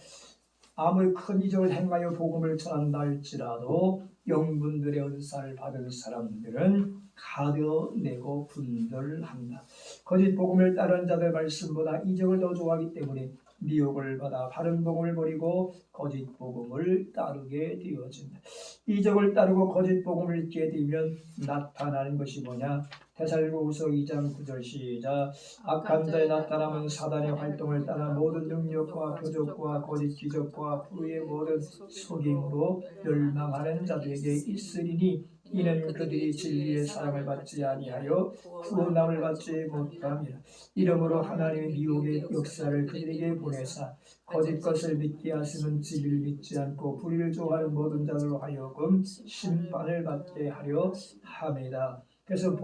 아무리 큰 이적을 행하여 복음을 전한다 할지라도 영분들의 은사를 받은 사람들은 가려내고 분별한다. 거짓 복음을 따르는 자들 말씀보다 이적을 더 좋아하기 때문에 미혹을 받아 바른 복음을 버리고 거짓 복음을 따르게 되어진다. 이적을 따르고 거짓 복음을 잊게 되면 나타나는 것이 뭐냐? 데살로니가후서 2장 9절 시작. 악한 자의 나타남은 사단의 활동을 따라 모든 능력과 표적과 거짓 기적과 불의의 모든 속임으로 멸망하는 자들에게 있으리니 이는 그들이 진리의 사랑을 받지 아니하여 구원함을 받지 못함이라. 이러므로 하나님의 미혹의 역사를 그들에게 보내사 거짓 것을 믿게 하시는 진리를 믿지 않고 불의를 좋아하는 모든 자들로 하여금 심판을 받게 하려 함이다. 그래서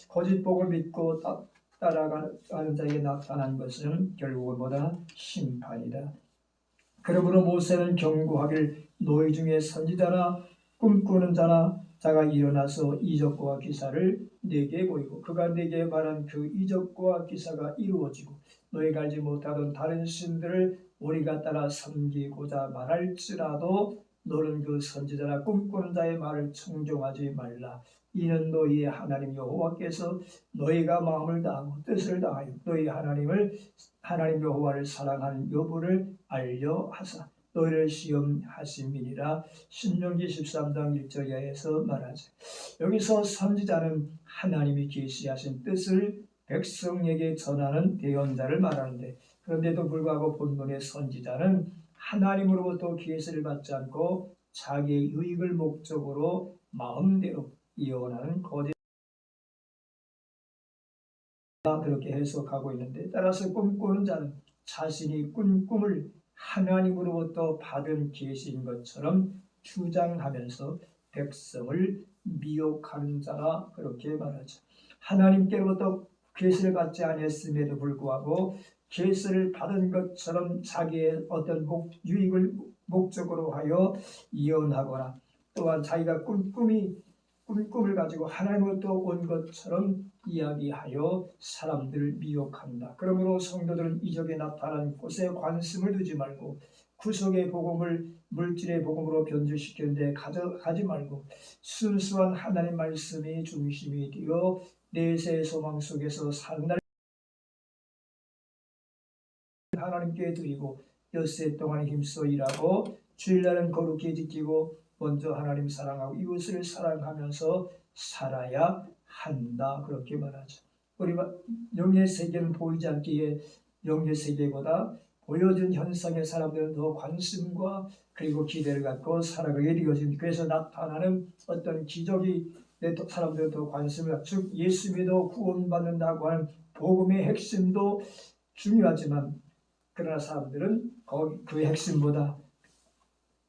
거짓 복음을 믿고 따라가는 자에게 나타난 것은 결국은 뭐다? 심판이다. 그러므로 모세는 경고하길 너희 중에 선지자나 꿈꾸는 자가 일어나서 이적과 기사를 내게 보이고 그가 내게 말한 그 이적과 기사가 이루어지고 너희가 알지 못하던 다른 신들을 우리가 따라 섬기고자 말할지라도 너는 그 선지자나 꿈꾸는 자의 말을 청종하지 말라. 이는 너희의 하나님 여호와께서 너희가 마음을 다하고 뜻을 다하여 너희 하나님 여호와를 사랑하는 여부를 알려 하사 너희를 시험하심이니라. 신명기 13장 1절 이하에서 말하죠. 여기서 선지자는 하나님이 계시하신 뜻을 백성에게 전하는 대언자를 말하는데 그런데도 불구하고 본문의 선지자는 하나님으로부터 계시를 받지 않고 자기의 유익을 목적으로 마음대로 이어나는 거짓 그렇게 해석하고 있는데 따라서 꿈꾸는 자는 자신이 꾼 꿈을 하나님으로부터 받은 계시인 것처럼 주장하면서 백성을 미혹하는 자라 그렇게 말하죠. 하나님께로부터 계시를 받지 아니했음에도 불구하고 계시를 받은 것처럼 자기의 어떤 유익을 목적으로 하여 이언하거나 또한 자기가 꾼 꿈을 가지고 하나님으로부터 온 것처럼 이야기하여 사람들을 미혹한다. 그러므로 성도들은 이적에 나타난 곳에 관심을 두지 말고 구속의 복음을 물질의 복음으로 변질시키는데 가지 말고 순수한 하나님 말씀이 중심이 되어 내세의 소망 속에서 사는 날 하나님께 드리고 엿새 동안 힘써 일하고 주일날은 거룩히 지키고 먼저 하나님 사랑하고 이웃을 사랑하면서 살아야 한다 그렇게 말하죠. 우리 영의 세계는 보이지 않기에 영의 세계보다 보여진 현상의 사람들은 더 관심과 그리고 기대를 갖고 살아가게 되어집니다. 그래서 나타나는 어떤 기적이 사람들은 더 관심을 갖고 즉 예수 믿어 구원받는다고 하는 복음의 핵심도 중요하지만 그러나 사람들은 그 핵심보다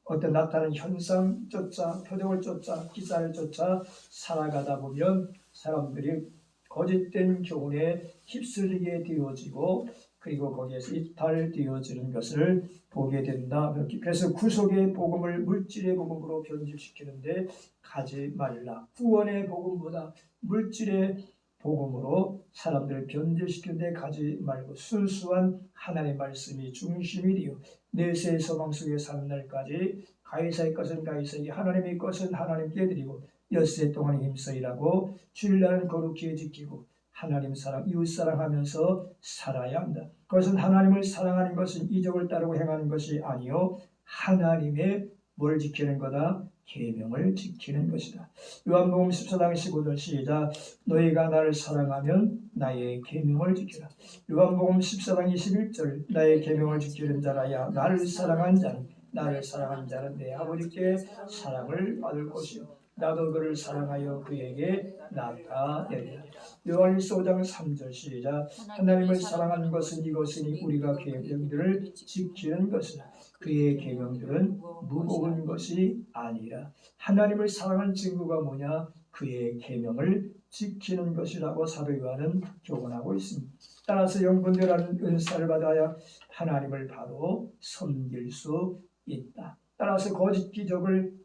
어떤 나타나는 현상 쫓아 표적을 쫓아 기사를 쫓아 살아가다 보면 사람들이 거짓된 교훈에 휩쓸리게 되어지고 그리고 거기에서 이탈되어지는 것을 보게 된다. 그래서 구속의 복음을 물질의 복음으로 변질시키는데 가지 말라. 구원의 복음보다 물질의 복음으로 사람들을 변질시키는데 가지 말고 순수한 하나님의 말씀이 중심이 되어 내세의 소망 속에 사는 날까지 가이사의 것은 가이사에게 하나님의 것은 하나님께 드리고 엿새 동안 힘써 일하고 주일날은 거룩히 지키고 하나님 사랑 이웃 사랑하면서 살아야 한다. 그것은 하나님을 사랑하는 것은 이적을 따르고 행하는 것이 아니요 하나님의 뭘 지키는 거다? 계명을 지키는 것이다. 요한복음 14장 15절 시작. 너희가 나를 사랑하면 나의 계명을 지키라. 요한복음 14장 21절 나의 계명을 지키는 자라야 나를 사랑한 자는 내 아버지께 사랑을 받을 것이요 나도 그를 사랑하여 그에게 나타내리라. 요한일서 5장 3절 시작. 하나님을 사랑하는 것은 이것이니 우리가 그의 계명들을 지키는 것이라. 그의 계명들은 무거운 것이 아니라. 하나님을 사랑하는 증거가 뭐냐? 그의 계명을 지키는 것이라고 사도 요한은 교훈하고 있습니다. 따라서 영분별하는 은사를 받아야 하나님을 바로 섬길 수 있다. 따라서 거짓 기적을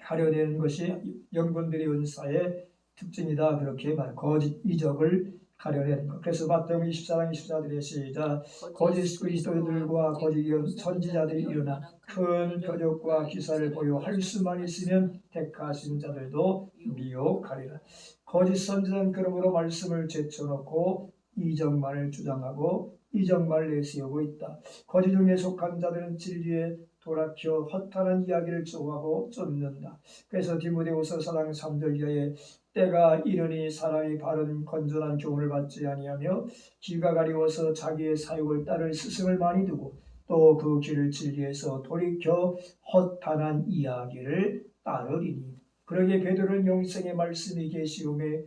가려내는 것이 영분별의 은사의 특징이다. 그렇게 말 거짓 이적을 가려내는 것. 그래서 마태복음 24장 24절에 시작. 거짓 그리스도들과 거짓 선지자들이 일어나 큰 표적과 기사를 보여 할 수만 있으면 택하신 자들도 미혹하리라. 거짓 선지자는 그러므로 말씀을 제쳐놓고 이적만을 주장하고 이적만을 내세우고 있다. 거짓 중에 속한 자들은 진리에 돌아켜 허탄한 이야기를 좋아하고 쫓는다. 그래서 디모데후서 4장 3절 이하에 때가 이르니 사람이 바른 건전한 교훈을 받지 아니하며 귀가 가리워서 자기의 사욕을 따를 스승을 많이 두고 또 그 길을 진리에서 돌이켜 허탄한 이야기를 따르리니. 그러기에 베드로는 영생의 말씀이 계시오매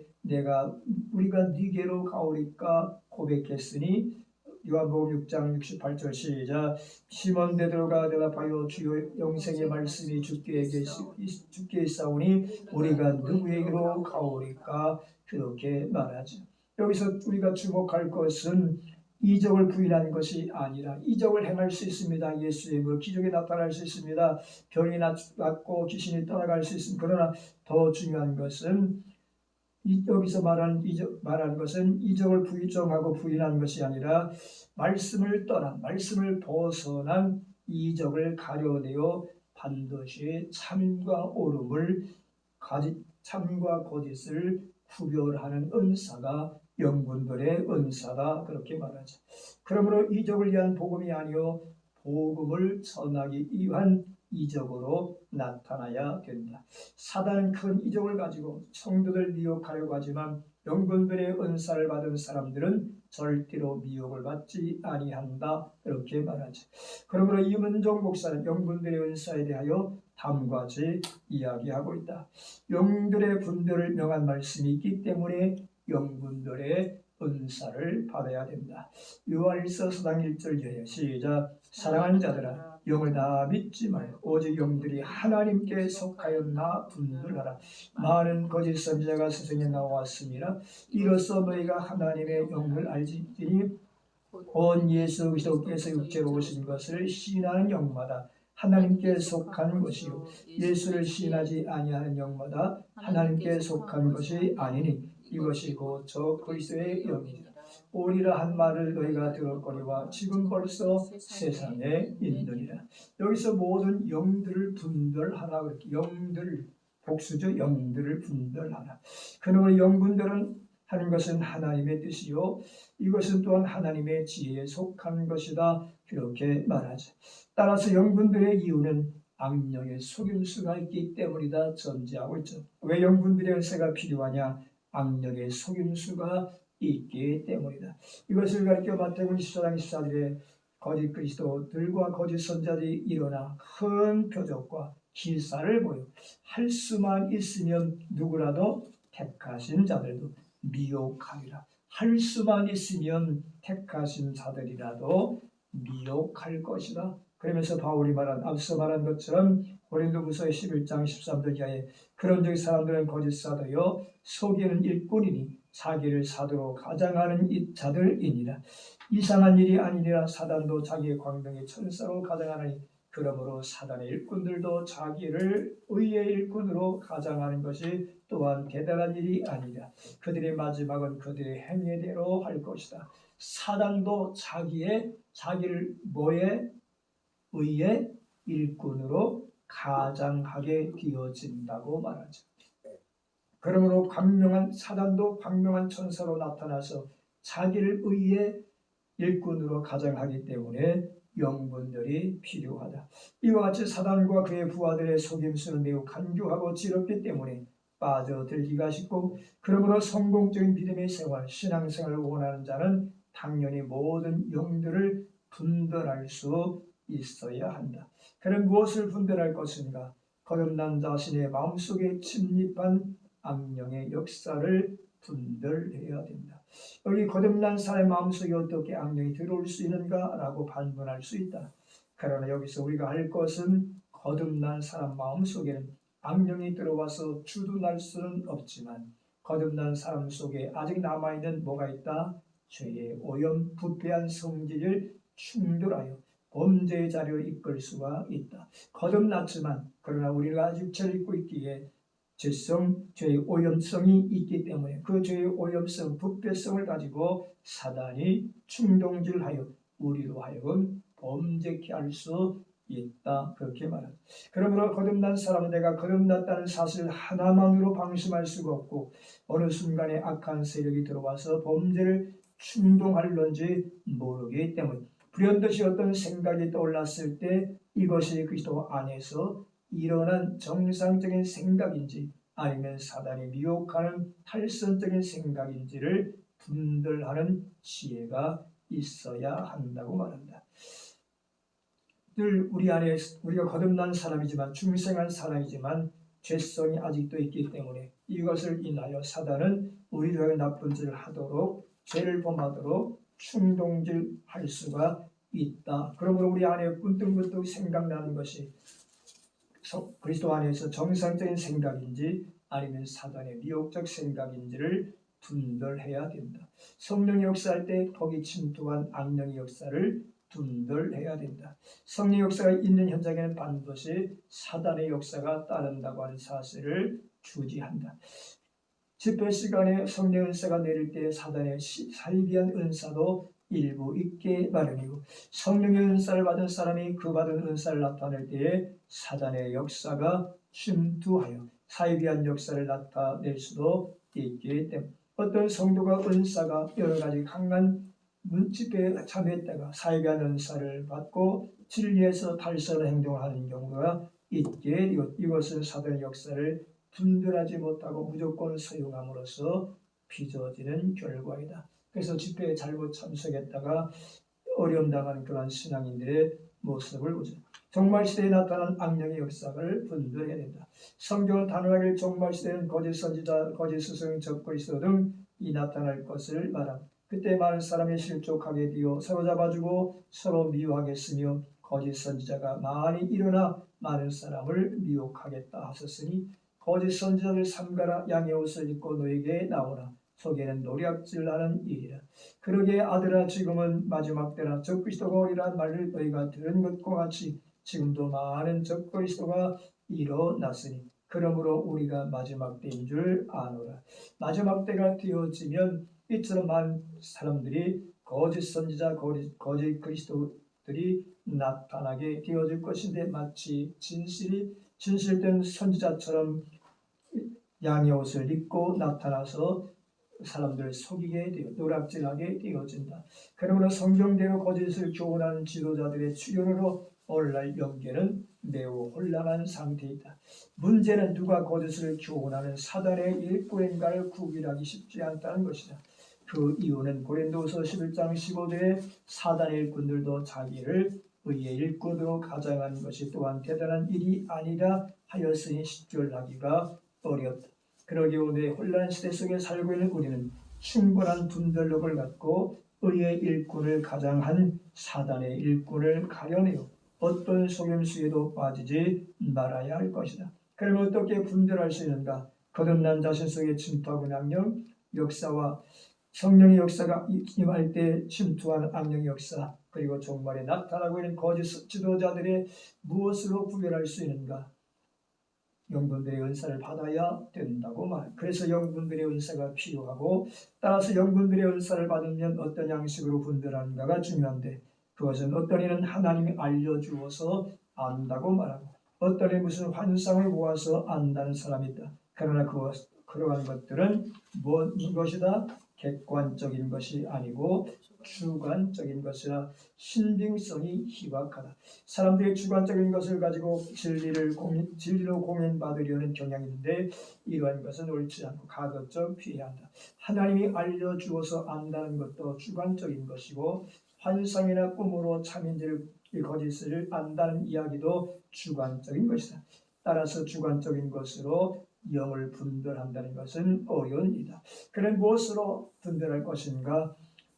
우리가 네게로 가오리까 고백했으니 요한복음 6장 68절 시작. 시몬 베드로가 대답하여 주여 영생의 말씀이 주께 있사오니 우리가 누구에게로 가오리까 그렇게 말하죠. 여기서 우리가 주목할 것은 이적을 부인하는 것이 아니라 이적을 행할 수 있습니다. 예수의 이름으로 기적이 나타날 수 있습니다. 병이 낫고 귀신이 떠나갈 수 있습니다. 그러나 더 중요한 것은 여기서 말하는 것은 이적을 부정하고 부인하는 것이 아니라 말씀을 벗어난 이적을 가려내어 반드시 참과 옳음을 참과 거짓을 구별하는 은사가 영분별의 은사다. 그렇게 말하죠. 그러므로 이적을 위한 복음이 아니요 복음을 전하기 위한 이적으로 나타나야 된다. 사단은 큰 이적을 가지고 성도들 미혹하려고 하지만 영분별의 은사를 받은 사람들은 절대로 미혹을 받지 아니한다. 이렇게 말하죠. 그러므로 이문종 목사는 영분별의 은사에 대하여 다음과 같이 이야기하고 있다. 영들의 분별을 명한 말씀이 있기 때문에 영분별의 은사를 받아야 된다. 요한일서 4장 1절 시작. 사랑하는 자들아 영을 다 믿지 말고 오직 영들이 하나님께 속하였나 분별하라. 많은 거짓 선지자가 세상에 나왔습니다. 이로써 너희가 하나님의 영을 알지니 온 예수 그리스도께서 육체로 오신 것을 시인하는 영마다 하나님께 속한 것이요 예수를 시인하지 아니하는 영마다 하나님께 속한 것이 아니니 이것이 곧 저 그리스도의 영이니라. 오리라 한 말을 너희가 들었거니와 지금 벌써 세상에 있느니라. 여기서 모든 영들을 분별하라. 영들 복수죠. 영들을 분별하라. 그러므로 영분별은 하는 것은 하나님의 뜻이요 이것은 또한 하나님의 지혜에 속한 것이다. 그렇게 말하죠. 따라서 영분별의 이유는 악령의 속임수가 있기 때문이다 전제하고 있죠. 왜 영분별의 은사가 필요하냐? 악령의 속임수가 있기 때문이다. 이것을 가리켜 마태복음 24장 24절에 거짓 그리스도들과 거짓 선지자들이 일어나 큰 표적과 기사를 보여 할 수만 있으면 누구라도 택하신 자들도 미혹하리라. 할 수만 있으면 택하신 자들이라도 미혹할 것이다. 그러면서 바울이 앞서 말한 것처럼 고린도후서 11장 13절 이하에 그런즉 사람들은 거짓 사도요 속이는 일꾼이니 자기를 사도로 가장하는 자들이니라. 이상한 일이 아니니라. 사단도 자기의 광명의 천사로 가장하나니 그러므로 사단의 일꾼들도 자기를 의의 일꾼으로 가장하는 것이 또한 대단한 일이 아니라. 그들의 마지막은 그들의 행위대로 할 것이다. 사단도 자기를 의의 일꾼으로 가장하게 되어진다고 말하죠. 그러므로 사단도 광명한 천사로 나타나서 자기를 의의 일꾼으로 가장하기 때문에 영분들이 필요하다. 이와 같이 사단과 그의 부하들의 속임수는 매우 간교하고 지럽기 때문에 빠져들기가 쉽고, 그러므로 성공적인 믿음의 생활, 신앙생활을 원하는 자는 당연히 모든 영들을 분별할 수 있어야 한다. 그는 무엇을 분별할 것인가? 거듭난 자신의 마음속에 침입한 악령의 역사를 분별해야 된다. 여기 거듭난 사람의 마음속에 어떻게 악령이 들어올 수 있는가라고 반문할 수 있다. 그러나 여기서 우리가 할 것은 거듭난 사람 마음속에는 악령이 들어와서 주둔할 수는 없지만 거듭난 사람 속에 아직 남아있는 뭐가 있다? 죄의 오염, 부패한 성질을 충돌하여 범죄의 자리로 이끌 수가 있다. 거듭났지만 그러나 우리가 아직 죄를 입고 있기에 죄의 오염성이 있기 때문에 그 죄의 오염성, 부패성을 가지고 사단이 충동질하여 우리로 하여금 범죄케 할 수 있다. 그렇게 말합니다. 그러므로 거듭난 사람은 내가 거듭났다는 사실 하나만으로 방심할 수가 없고, 어느 순간에 악한 세력이 들어와서 범죄를 충동할런지 모르기 때문에 불현듯이 어떤 생각이 떠올랐을 때 이것이 그리스도 안에서 일어난 정상적인 생각인지 아니면 사단이 미혹하는 탈선적인 생각인지를 분별하는 지혜가 있어야 한다고 말합니다. 늘 우리 안에 우리가 거듭난 사람이지만 중생한 사람이지만 죄성이 아직도 있기 때문에 이것을 인하여 사단은 우리를 나쁜 짓을 하도록 죄를 범하도록 충동질할 수가 있다. 그러므로 우리 안에 문득문득 생각나는 것이 그리스도 안에서 정상적인 생각인지 아니면 사단의 미혹적 생각인지를 분별해야 된다. 성령이 역사할 때 거기 침투한 악령의 역사를 분별해야 된다. 성령 역사가 있는 현장에는 반드시 사단의 역사가 따른다고 하는 사실을 주지한다. 집회 시간에 성령 은사가 내릴 때 사단의 사이비한 은사도 일부 있게 마련이고, 성령의 은사를 받은 사람이 그 받은 은사를 나타낼 때에 사단의 역사가 침투하여 사이비한 역사를 나타낼 수도 있기 때문에 어떤 성도가 은사가 여러 가지 강한 집회에 참여했다가 사이비한 은사를 받고 진리에서 탈선한 행동을 하는 경우가 있게, 이것은 사단의 역사를 분별하지 못하고 무조건 수용함으로써 빚어지는 결과이다. 그래서 집회에 잘못 참석했다가 어려움 당하는 그러한 신앙인들의 모습을 보죠. 종말 시대에 나타난 악령의 역사를 분별해야 된다. 성경은 단호하게 종말 시대는 거짓 선지자, 거짓 스승, 적그리스도 등이 나타날 것을 말합니다. 그때 많은 사람이 실족하게 되어 서로 잡아주고 서로 미워하겠으며 거짓 선지자가 많이 일어나 많은 사람을 미혹하겠다 하셨으니 거짓 선지자를 삼가라. 양의 옷을 입고 너에게 나오라. 속에는 노략질하는 일이라. 그러게 아들아, 지금은 마지막 때라. 적그리스도가 오리라는 말을 너희가 들은 것과 같이 지금도 많은 적그리스도가 일어났으니 그러므로 우리가 마지막 때인 줄 아노라. 마지막 때가 되어지면 이처럼 많은 사람들이 거짓 선지자, 거짓 그리스도들이 나타나게 되어질 것인데, 마치 진실된 선지자처럼 양의 옷을 입고 나타나서 사람들을 속이게 되어 노략질하게 되어진다. 그러므로 성경대로 거짓을 교훈하는 지도자들의 출현으로 오늘날 영계는 매우 혼란한 상태이다. 문제는 누가 거짓을 교훈하는 사단의 일꾼인가를 구별하기 쉽지 않다는 것이다. 그 이유는 고린도서 11장 15절에 사단의 일꾼들도 자기를 의의 일꾼으로 가장한 것이 또한 대단한 일이 아니라 하였으니 식별하기가 어렵다. 그러기 오늘 혼란 시대 속에 살고 있는 우리는 충분한 분별력을 갖고 의의 일꾼을 가장한 사단의 일꾼을 가려내어 어떤 속임수에도 빠지지 말아야 할 것이다. 그러면 어떻게 분별할 수 있는가? 거듭난 자신 속에 침투하고 있는 악령 역사와 성령의 역사가 임할 때 침투하는 악령의 역사, 그리고 종말에 나타나고 있는 거짓 지도자들의 무엇으로 구별할 수 있는가? 영분들의 은사를 받아야 된다고 말. 그래서 영분들의 은사가 필요하고, 따라서 영분들의 은사를 받으면 어떤 양식으로 분별하는가가 중요한데, 그것은 어떤 이는 하나님이 알려주어서 안다고 말하고, 어떤 이 무슨 환상을 보아서 안다는 사람이 있다. 그러나 그러한 것들은 무엇이다? 객관적인 것이 아니고 주관적인 것이라 신빙성이 희박하다. 사람들이 주관적인 것을 가지고 진리로 공인받으려는 경향이 있는데 이러한 것은 옳지 않고 가급적 피해야 한다. 하나님이 알려주어서 안다는 것도 주관적인 것이고 환상이나 꿈으로 참인지를 거짓을 안다는 이야기도 주관적인 것이다. 따라서 주관적인 것으로 영을 분별한다는 것은 어려운이다. 그는 무엇으로 분별할 것인가?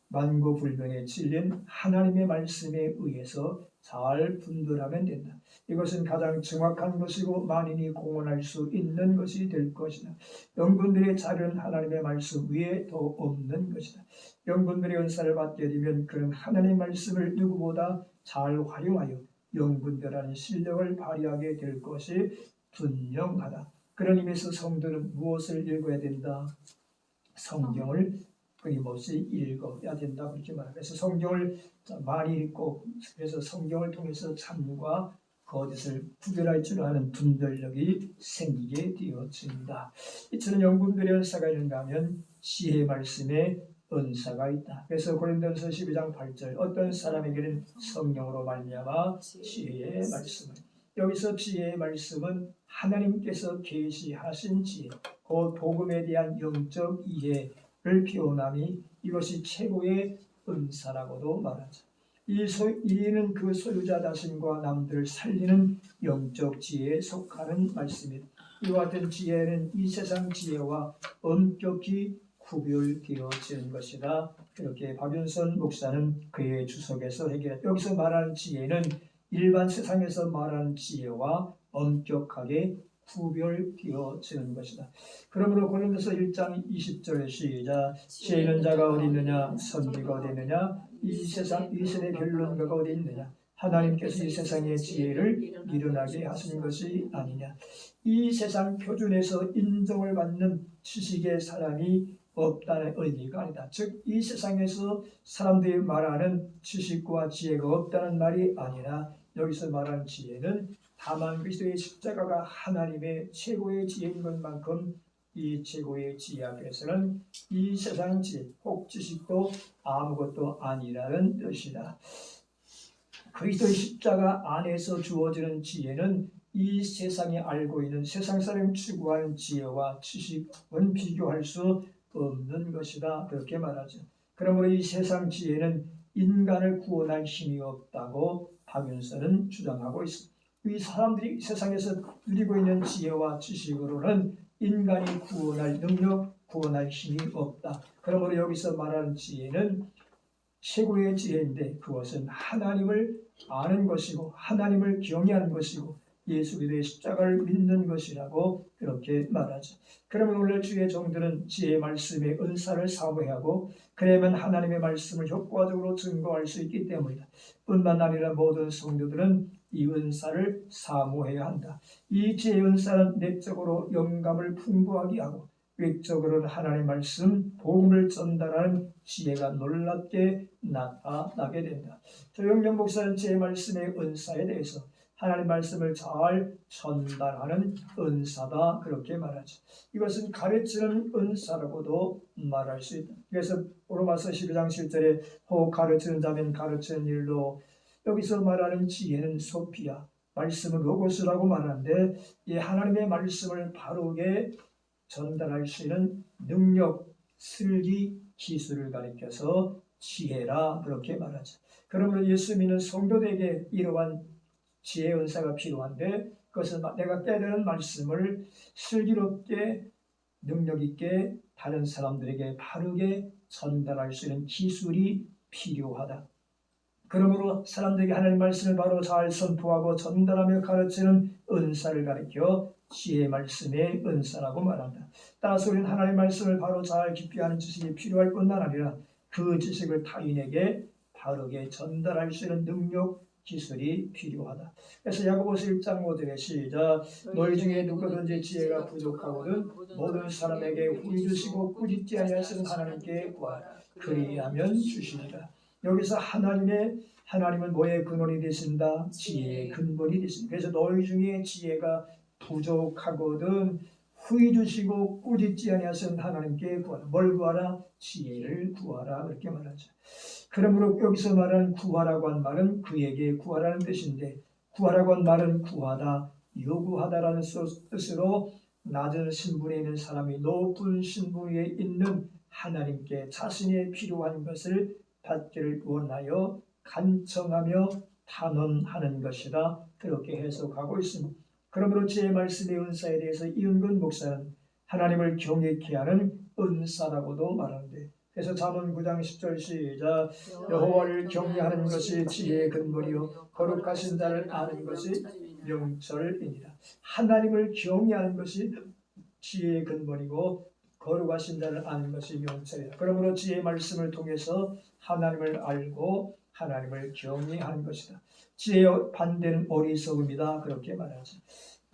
만고불변의 진리는 하나님의 말씀에 의해서 잘 분별하면 된다. 이것은 가장 정확한 것이고 만인이 공언할 수 있는 것이 될 것이다. 영분들의 자료는 하나님의 말씀 위에 더 없는 것이다. 영분들의 은사를 받게 되면 그는 하나님의 말씀을 누구보다 잘 활용하여 영분별하는 실력을 발휘하게 될 것이 분명하다. 그런 의미에서 성도는 무엇을 읽어야 된다? 성경을 끊임없이 읽어야 된다 그렇게 말합니다. 그래서 성경을 많이 읽고 그래서 성경을 통해서 참과 거짓을 구별할 줄 아는 분별력이 생기게 되어집니다. 이처럼 영분별의 은사가 있는가 하면 지혜의 말씀에 은사가 있다. 그래서 고린도전서 12장 8절 어떤 사람에게는 성령으로 말미암아 지혜의 말씀을 여기서 지혜의 말씀은 하나님께서 계시하신 지혜 그 복음에 대한 영적 이해를 표현함이 이것이 최고의 은사라고도 말하죠. 이는 그 소유자 자신과 남들을 살리는 영적 지혜에 속하는 말씀입니다. 이와 같은 지혜는 이 세상 지혜와 엄격히 구별되어지는 것이다. 그렇게 박윤선 목사는 그의 주석에서 해결했다. 여기서 말하는 지혜는 일반 세상에서 말하는 지혜와 엄격하게 구별되어지는 것이다. 그러므로 고린도서 1장 20절에 시작 지혜 있는 자가 어디 있느냐 선지가 어디 있느냐 이 세상 이 세대 변론가가 어디 있느냐 하나님께서 이 세상의 지혜를 미련하게 하시는 것이 아니냐. 이 세상 표준에서 인정을 받는 지식의 사람이 없다는 의미가 아니다. 즉 이 세상에서 사람들이 말하는 지식과 지혜가 없다는 말이 아니라 여기서 말하는 지혜는 다만 그리스도의 십자가가 하나님의 최고의 지혜인 것만큼 이 최고의 지혜 앞에서는 이 세상 지혜 혹 지식도 아무것도 아니라는 뜻이다. 그리스도의 십자가 안에서 주어지는 지혜는 이 세상에 알고 있는 세상 사람이 추구하는 지혜와 지식은 비교할 수 없는 것이다. 그렇게 말하죠. 그러므로 이 세상 지혜는 인간을 구원할 힘이 없다고 박윤선은 주장하고 있습니다. 이 사람들이 세상에서 누리고 있는 지혜와 지식으로는 인간이 구원할 능력, 구원할 힘이 없다. 그러므로 여기서 말하는 지혜는 최고의 지혜인데 그것은 하나님을 아는 것이고 하나님을 경외하는 것이고 예수 그리스도의 십자가를 믿는 것이라고 그렇게 말하죠. 그러면 오늘 주의 종들은 지혜의 말씀의 은사를 사모해야 하고 그러면 하나님의 말씀을 효과적으로 증거할 수 있기 때문이다. 뿐만 아니라 모든 성도들은 이 은사를 사모해야 한다. 이 지혜의 은사는 내적으로 영감을 풍부하게 하고 외적으로는 하나님의 말씀, 복음을 전달하는 지혜가 놀랍게 나타나게 된다. 조영년 목사는 지혜의 말씀의 은사에 대해서 하나님 말씀을 잘 전달하는 은사다 그렇게 말하죠. 이것은 가르치는 은사라고도 말할 수 있다. 그래서 로마서 12장 7절에 혹 가르치는 자면 가르치는 일로 여기서 말하는 지혜는 소피아, 말씀은 로고스라고 말하는데 이 하나님의 말씀을 바르게 전달할 수 있는 능력, 슬기, 기술을 가리켜서 지혜라 그렇게 말하죠. 그러므로 예수 믿는 성도들에게 이러한 지혜의 은사가 필요한데 그것은 내가 깨달은 말씀을 슬기롭게 능력 있게 다른 사람들에게 바르게 전달할 수 있는 기술이 필요하다. 그러므로 사람들에게 하나님의 말씀을 바로 잘 선포하고 전달하며 가르치는 은사를 가리켜 지혜의 말씀의 은사라고 말한다. 따라서 우리는 하나님의 말씀을 바로 잘 깊이 아는 지식이 필요할 뿐만 아니라 그 지식을 타인에게 바르게 전달할 수 있는 능력, 기술이 필요하다. 그래서 야고보서 1장 5절에 시작 너희 중에 누구든지 지혜가 부족하거든 모든 사람에게 후히 주시고 꾸짖지 아니하시는 하나님께 구하라 그리하면 주시리라. 여기서 하나님은 뭐의 근원이 되신다? 지혜의 근본이 되신다. 그래서 너희 중에 지혜가 부족하거든 후히 주시고 꾸짖지 아니하신 하나님께 구하라. 뭘 구하라? 지혜를 구하라. 그렇게 말하죠. 그러므로 여기서 말하는 구하라고 한 말은 그에게 구하라는 뜻인데, 구하라고 한 말은 구하다, 요구하다라는 뜻으로 낮은 신분에 있는 사람이 높은 신분에 있는 하나님께 자신의 필요한 것을 받기를 원하여 간청하며 탄원하는 것이다. 그렇게 해석하고 있습니다. 그러므로 제 말씀의 은사에 대해서 이은근 목사는 하나님을 경외케 하는 은사라고도 말하는데, 그래서 잠언 9장 10절 시작. 여호와를 경외하는 것이 지혜의 근본이요 거룩하신 자를 아는 것이 명철이니라. 하나님을 경외하는 것이 지혜의 근본이고 거룩하신 자를 아는 것이 명철이다. 그러므로 지혜의 말씀을 통해서 하나님을 알고 하나님을 경외하는 것이다. 지혜의 반대는 어리석음이다. 그렇게 말하지.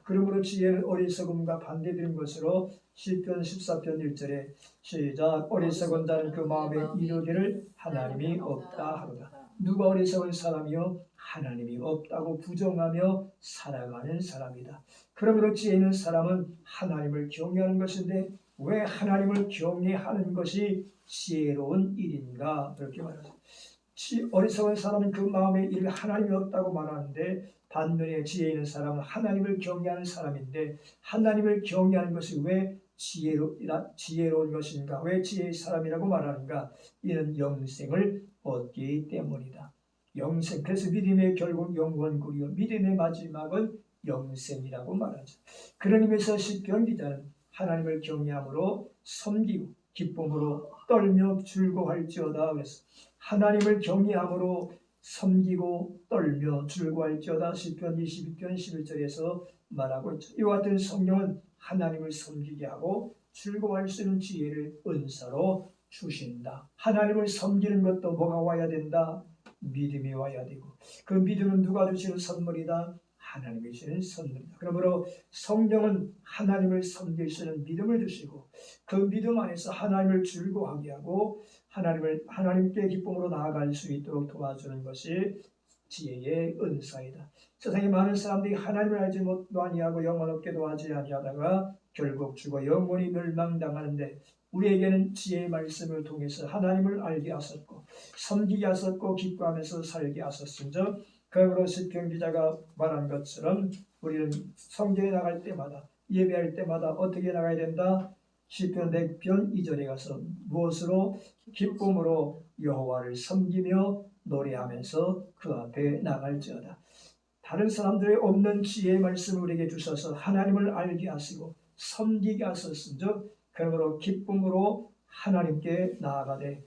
그러므로 지혜는 어리석음과 반대되는 것으로 시편 14편 1절에 시작. 어리석은 자는 그 마음에 이르기를 하나님이 없다 하로다. 누가 어리석은 사람이요? 하나님이 없다고 부정하며 살아가는 사람이다. 그러므로 지혜 있는 사람은 하나님을 경외하는 것인데, 왜 하나님을 경외하는 것이 지혜로운 일인가? 그렇게 말하죠. 어리석은 사람은 그 마음에 이를 하나님이 없다고 말하는데, 반면에 지혜 있는 사람은 하나님을 경외하는 사람인데, 하나님을 경외하는 것이 왜 지혜로운 것인가? 왜 지혜의 사람이라고 말하는가? 이는 영생을 얻기 때문이다. 영생, 그래서 믿음의 결국 영원구리요 믿음의 마지막은 영생이라고 말하죠. 그런 의미에서 시편 기자는 하나님을 경외함으로 섬기고 기쁨으로 떨며 즐거워할지어다. 그래서 하나님을 경외함으로 섬기고 떨며 즐거워할지어다. 시편 22편 11절에서 말하고 있죠. 이와 같은 성령은 하나님을 섬기게 하고 즐거워할 수 있는 지혜를 은사로 주신다. 하나님을 섬기는 것도 뭐가 와야 된다? 믿음이 와야 되고, 그 믿음은 누가 주시는 선물이다? 하나님이 주시는 선물이다. 그러므로 성령은 하나님을 섬길 수 있는 믿음을 주시고, 그 믿음 안에서 하나님을 즐거워하게 하고 하나님께 기쁨으로 나아갈 수 있도록 도와주는 것이 지혜의 은사이다. 세상에 많은 사람들이 하나님을 알지 못도 아니하고 영원없게도 하지 아니하다가 결국 죽어 영원히 멸망당하는데, 우리에게는 지혜의 말씀을 통해서 하나님을 알게 하셨고 섬기게 하셨고 기뻐하면서 살게 하셨음즉, 그러므로 시편 기자가 말한 것처럼 우리는 성전에 나갈 때마다, 예배할 때마다 어떻게 나가야 된다? 시편 100편 2절에 가서 무엇으로? 기쁨으로 여호와를 섬기며 노래하면서 그 앞에 나갈지어다. 다른 사람들의 없는 지혜의 말씀을 우리에게 주셔서 하나님을 알게 하시고 섬기게 하셨음즉, 그러므로 기쁨으로 하나님께 나아가되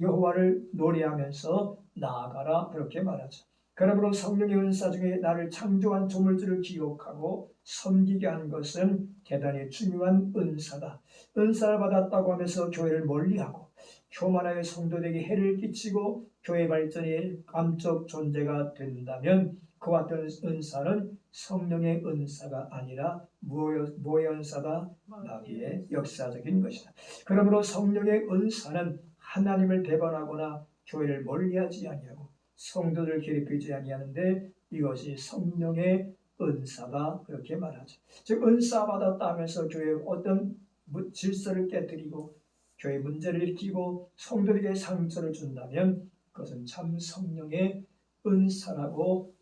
여호와를 노래하면서 나아가라. 그렇게 말하죠. 그러므로 성령의 은사 중에 나를 창조한 조물주를 기억하고 섬기게 하는 것은 대단히 중요한 은사다. 은사를 받았다고 하면서 교회를 멀리하고 교만하게 성도들에게 해를 끼치고 교회 발전이 암적 존재가 된다면, 그와 같은 은사는 성령의 은사가 아니라 뭐의 은사다? 마귀의 역사적인 것이다. 그러므로 성령의 은사는 하나님을 배반하거나 교회를 멀리하지 아니하고 성도들을 괴롭히지 아니하는데, 이것이 성령의 은사다. 그렇게 말하죠. 즉 은사 받았다 하면서 교회에 어떤 질서를 깨뜨리고 교회 문제를 일으키고 성도들에게 상처를 준다면 그것은 참 성령의 은사라고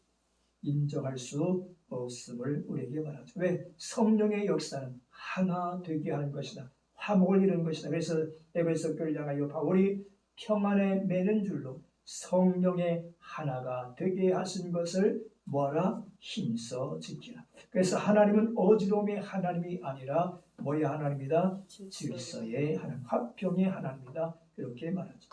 인정할 수 없음을 우리에게 말하죠. 왜? 성령의 역사는 하나 되게 하는 것이다. 화목을 이루는 것이다. 그래서 에베소 교회를 향하여 바울이 평안에 매는 줄로 성령의 하나가 되게 하신 것을 뭐라? 힘써 지키라. 그래서 하나님은 어지러움의 하나님이 아니라 뭐의 하나님이다? 질서의 하나님, 화평의 하나님이다. 이렇게 말하죠.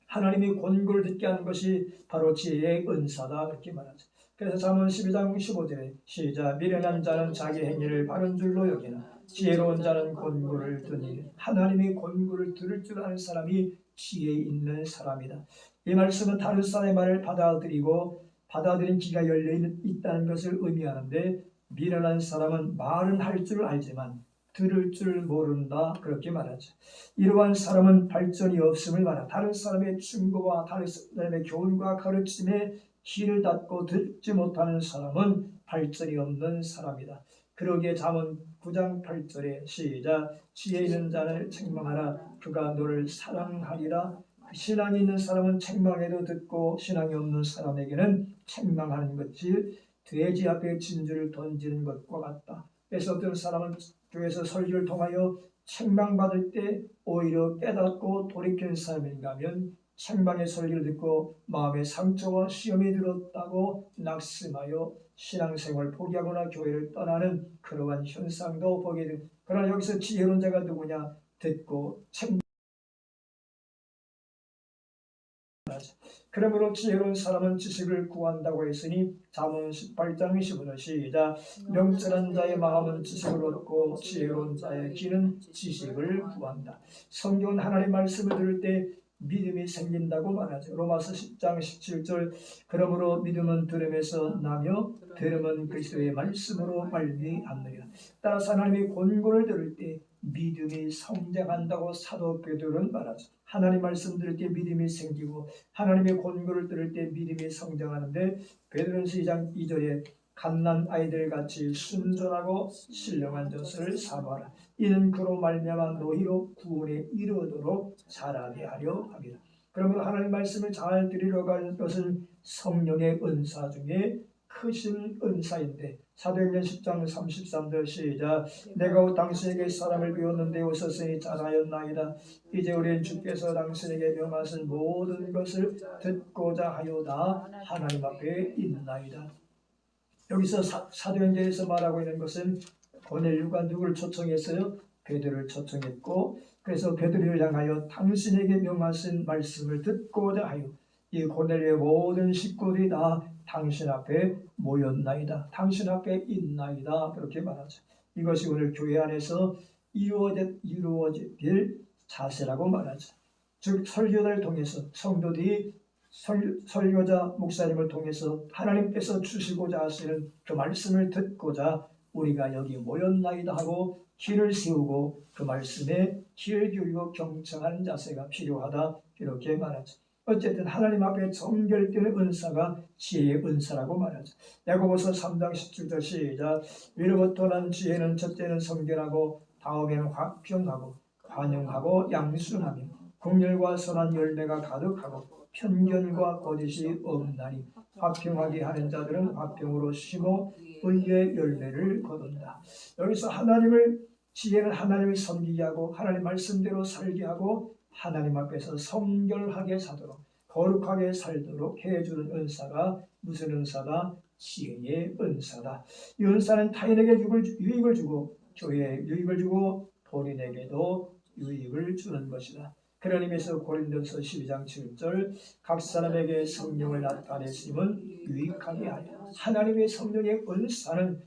하나님이 권고를 듣게 하는 것이 바로 지혜의 은사다. 그렇게 말하죠. 그래서 잠언 12장 15절에 시작. 미련한 자는 자기 행위를 바른 줄로 여기나 지혜로운 자는 권고를 듣니. 하나님의 권고를 들을 줄 아는 사람이 지혜 있는 사람이다. 이 말씀은 다른 사람의 말을 받아들인 귀가 열려 있다는 것을 의미하는데, 미련한 사람은 말은 할 줄 알지만 들을 줄 모른다. 그렇게 말하죠. 이러한 사람은 발전이 없음을 말한다. 다른 사람의 충고와 다른 사람의 교훈과 가르침에 귀를 닫고 듣지 못하는 사람은 발전이 없는 사람이다. 그러기에 잠언 9장 8절에 시작 지혜 있는 자를 책망하라 그가 너를 사랑하리라. 신앙이 있는 사람은 책망해도 듣고 신앙이 없는 사람에게는 책망하는 것이 돼지 앞에 진주를 던지는 것과 같다. 그래서 어떤 사람은 교회에서 설교를 통하여 책망받을 때 오히려 깨닫고 돌이키는 사람인가 하면 책망의 설교를 듣고 마음의 상처와 시험이 들었다고 낙심하여 신앙생활을 포기하거나 교회를 떠나는 그러한 현상도 보게 됩니다. 그러나 여기서 지혜로운 자가 누구냐? 듣고 책망. 그러므로 지혜로운 사람은 지식을 구한다고 했으니 잠언 18장 15절 시작 명철한 자의 마음은 지식을 얻고 지혜로운 자의 귀는 지식을 구한다. 성경은 하나님의 말씀을 들을 때 믿음이 생긴다고 말하죠. 로마서 10장 17절 그러므로 믿음은 들음에서 나며 들음은 그리스도의 말씀으로 말미암느니라. 따라서 하나님의 권고를 들을 때 믿음이 성장한다고 사도 베드로는 말하죠. 하나님 말씀 들을 때 믿음이 생기고 하나님의 권고를 들을 때 믿음이 성장하는데 베드로전서 2장 2절에 갓난 아이들 같이 순전하고 신령한 젖을 사모하라. 이는 그로 말미암아 너희로 구원에 이르도록 자라게 하려 합니다. 그러므로 하나님 말씀을 잘 들으려고 하는 것은 성령의 은사 중에 크신 은사인데 사도행전 10장 33절 시작 내가 당신에게 사람을 배웠는데 오셨으니 잘하였나이다. 이제 우리는 주께서 당신에게 명하신 모든 것을 듣고자 하여다 하나님 앞에 있나이다. 여기서 사도행전에서 말하고 있는 것은 고넬료가 누구를 초청했어요? 베드로를 초청했고 그래서 베드로를 향하여 당신에게 명하신 말씀을 듣고자 하여 이 고넬료의 모든 식구들이 다 당신 앞에 모였나이다. 당신 앞에 있나이다. 그렇게 말하죠. 이것이 오늘 교회 안에서 이루어질 자세라고 말하죠. 즉 설교를 통해서 성도들이 설교자 목사님을 통해서 하나님께서 주시고자 하시는 그 말씀을 듣고자 우리가 여기 모였나이다 하고 귀를 세우고 그 말씀에 귀를 기울이고 경청하는 자세가 필요하다. 이렇게 말하죠. 어쨌든 하나님 앞에 정결되는 은사가 지혜의 은사라고 말하죠. 야고보서 3장 17절 시작 위로부터 난 지혜는 첫째는 성결하고 다음에는 화평하고 관용하고 양순하며 긍휼과 선한 열매가 가득하고 편견과 거짓이 없나니 화평하게 하는 자들은 화평으로 심어 의의 열매를 거둔다. 여기서 지혜는 하나님을 섬기게 하고 하나님 말씀대로 살게 하고 하나님 앞에서 성결하게 사도록 거룩하게 살도록 해주는 은사가 무슨 은사다? 지혜의 은사다. 이 은사는 타인에게 유익을 주고 교회에 유익을 주고 본인에게도 유익을 주는 것이다. 그런 의미에서 고린도서 12장 7절 각 사람에게 성령을 나타내심은 유익하게 하여 하나님의 성령의 은사는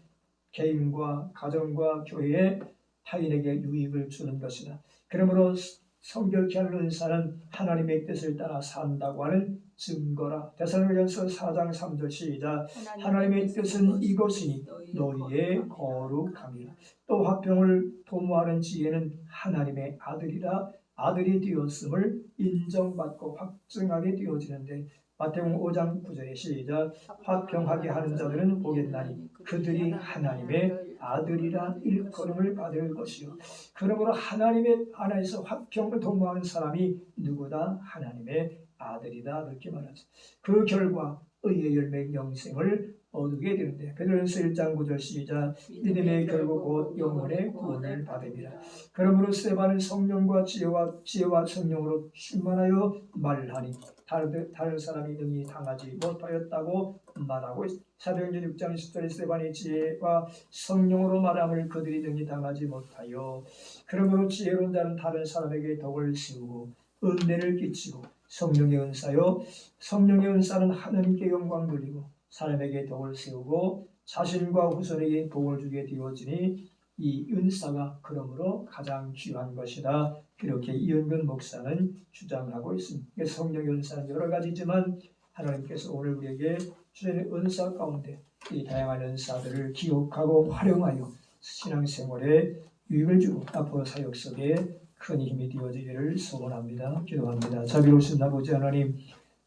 개인과 가정과 교회에 타인에게 유익을 주는 것이다. 그러므로 성결케 하는 은사는 하나님의 뜻을 따라 산다고 하는 증거라. 데살로니가전서 4장 3절 시작 하나님의 뜻은 이것이니 너희의 거룩함이라. 또 화평을 도모하는 지혜는 하나님의 아들이라. 아들이 되었음을 인정받고 확증하게 되어지는데 마태복음 5장 9절에 시작 화평하게 하는 자들은 보겠나니 그들이 하나님의 아들이라 일컬음을 받을 것이요. 그러므로 하나님의 안에서 화평을 도모하는 사람이 누구다? 하나님의 아들이다. 그렇게 말하죠. 그 결과 의의 열매 영생을 얻게 되는데 베드로전서 1장 9절 시작 믿음의 결국 곧 영혼의 구원을 받음이라. 그러므로 스데반은 성령과 지혜와 성령으로 충만하여 말하니 다른 사람이 능히 당하지 못하였다고 말하고 있습니다. 사도행전 6장 10절에 스데반이 지혜와 성령으로 말함을 그들이 능히 당하지 못하여 그러므로 지혜로운 자는 다른 사람에게 덕을 세우고 은혜를 끼치고 성령의 은사요 성령의 은사는 하나님께 영광 돌리고 사람에게 덕을 세우고 자신과 후손에게 복을 주게 되어지니 이 은사가 그러므로 가장 귀한 것이다. 이렇게 이은근 목사는 주장하고 있습니다. 성령의 은사는 여러 가지지만 하나님께서 오늘 우리에게 주시는 은사 가운데 이 다양한 은사들을 기억하고 활용하여 신앙생활에 유익을 주고 앞으로 사역 속에 큰 힘이 되어지기를 소원합니다. 기도합니다. 자비로우신 아버지 하나님,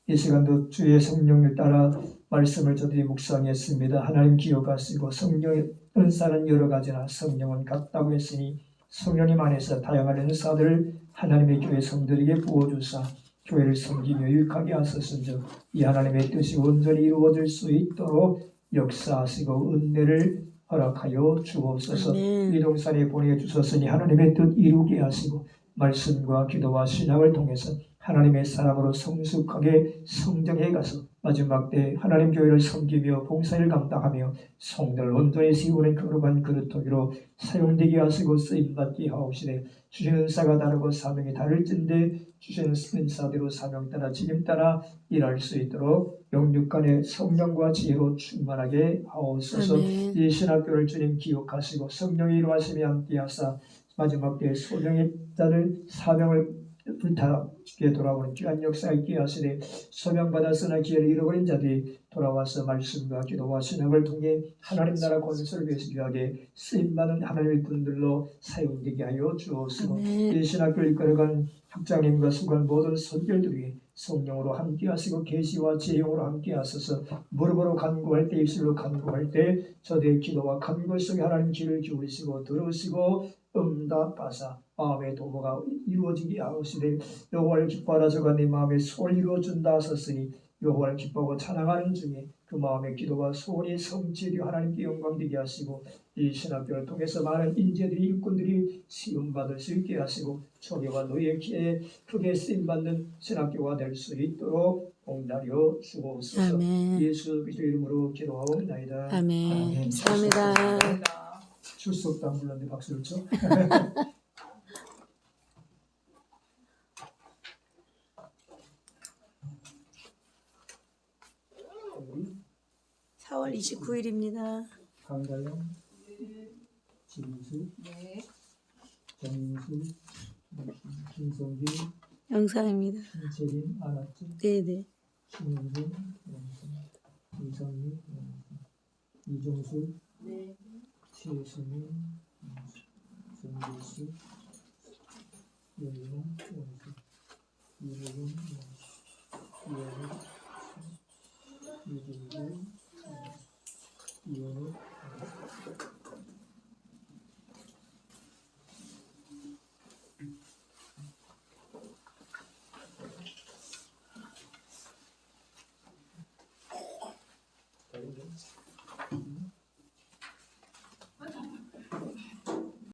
이 시간도 주의 성령을 따라 말씀을 저들이 묵상했습니다. 하나님 기억하시고 은사는 여러 가지나 성령은 같다고 했으니 성령님 안에서 다양한 은사들을 하나님의 교회 성들에게 부어주사 교회를 섬기며 유익하게 하소서인즉 이 하나님의 뜻이 온전히 이루어질 수 있도록 역사하시고 은혜를 허락하여 주옵소서. 아멘. 이 동산에 보내주셨으니 하나님의 뜻 이루게 하시고 말씀과 기도와 신앙을 통해서 하나님의 사람으로 성숙하게 성장해 가서 마지막 때 하나님 교회를 섬기며 봉사를 감당하며 성도를 온전히 세우는 거룩한 그릇토기로 사용되게 하시고 쓰임받게 하옵시되 주신 은사가 다르고 사명이 다를진데 주신 은사대로 사명 따라 책임 따라 일할 수 있도록 영육간의 성령과 지혜로 충만하게 하옵소서. 아멘. 이 신학교를 주님 기억하시고 성령이 이루하시며 함께하사 마지막 때에 소명의 자를 사명을 불타게 돌아오는 귀한 역사 있게 하시되 소명받았으나 기회를 잃어버린 자들이 돌아와서 말씀과 기도와 신학을 통해 하나님 나라 건설을 위해서 귀하게 쓰임받는 하나님의 분들로 사용되게 하여 주옵시고 아멘. 이 신학교를 이끌어간 학장님과 수고한 모든 선결들이 성령으로 함께하시고 계시와 지혜용으로 함께하셔서 무릎으로 간구할 때 입술로 간구할 때 저들의 기도와 간구 속에 하나님 귀를 기울이시고 들으시고 응답하사 마음의 도모가 이루어지게 하시되 여호와를 기뻐하라 저가 내 마음의 소원을 이루어준다 하셨으니 여호와를 기뻐하고 찬양하는 중에 그 마음의 기도와 소원이 성취되어 하나님께 영광되게 하시고 이 신학교를 통해서 많은 인재들이 일꾼들이 시험받을 수 있게 하시고 초계와 노예 기회에 크게 쓰임받는 신학교가 될 수 있도록 공달여 주옵소서. 아멘. 예수 그리스도 이름으로 기도하옵나이다. 아멘. 감사합니다. 출석도 안 불렀는데 박수를 쳐. 4월 29일입니다. 강가영, 진수, 정인수, 김성진, 영상입니다. 김채린, 아나치, 네네. 신은진, 이성미, 이종수, 최수민, 정길수, 연용, 이호영, 이현우, 이진구, 이현우,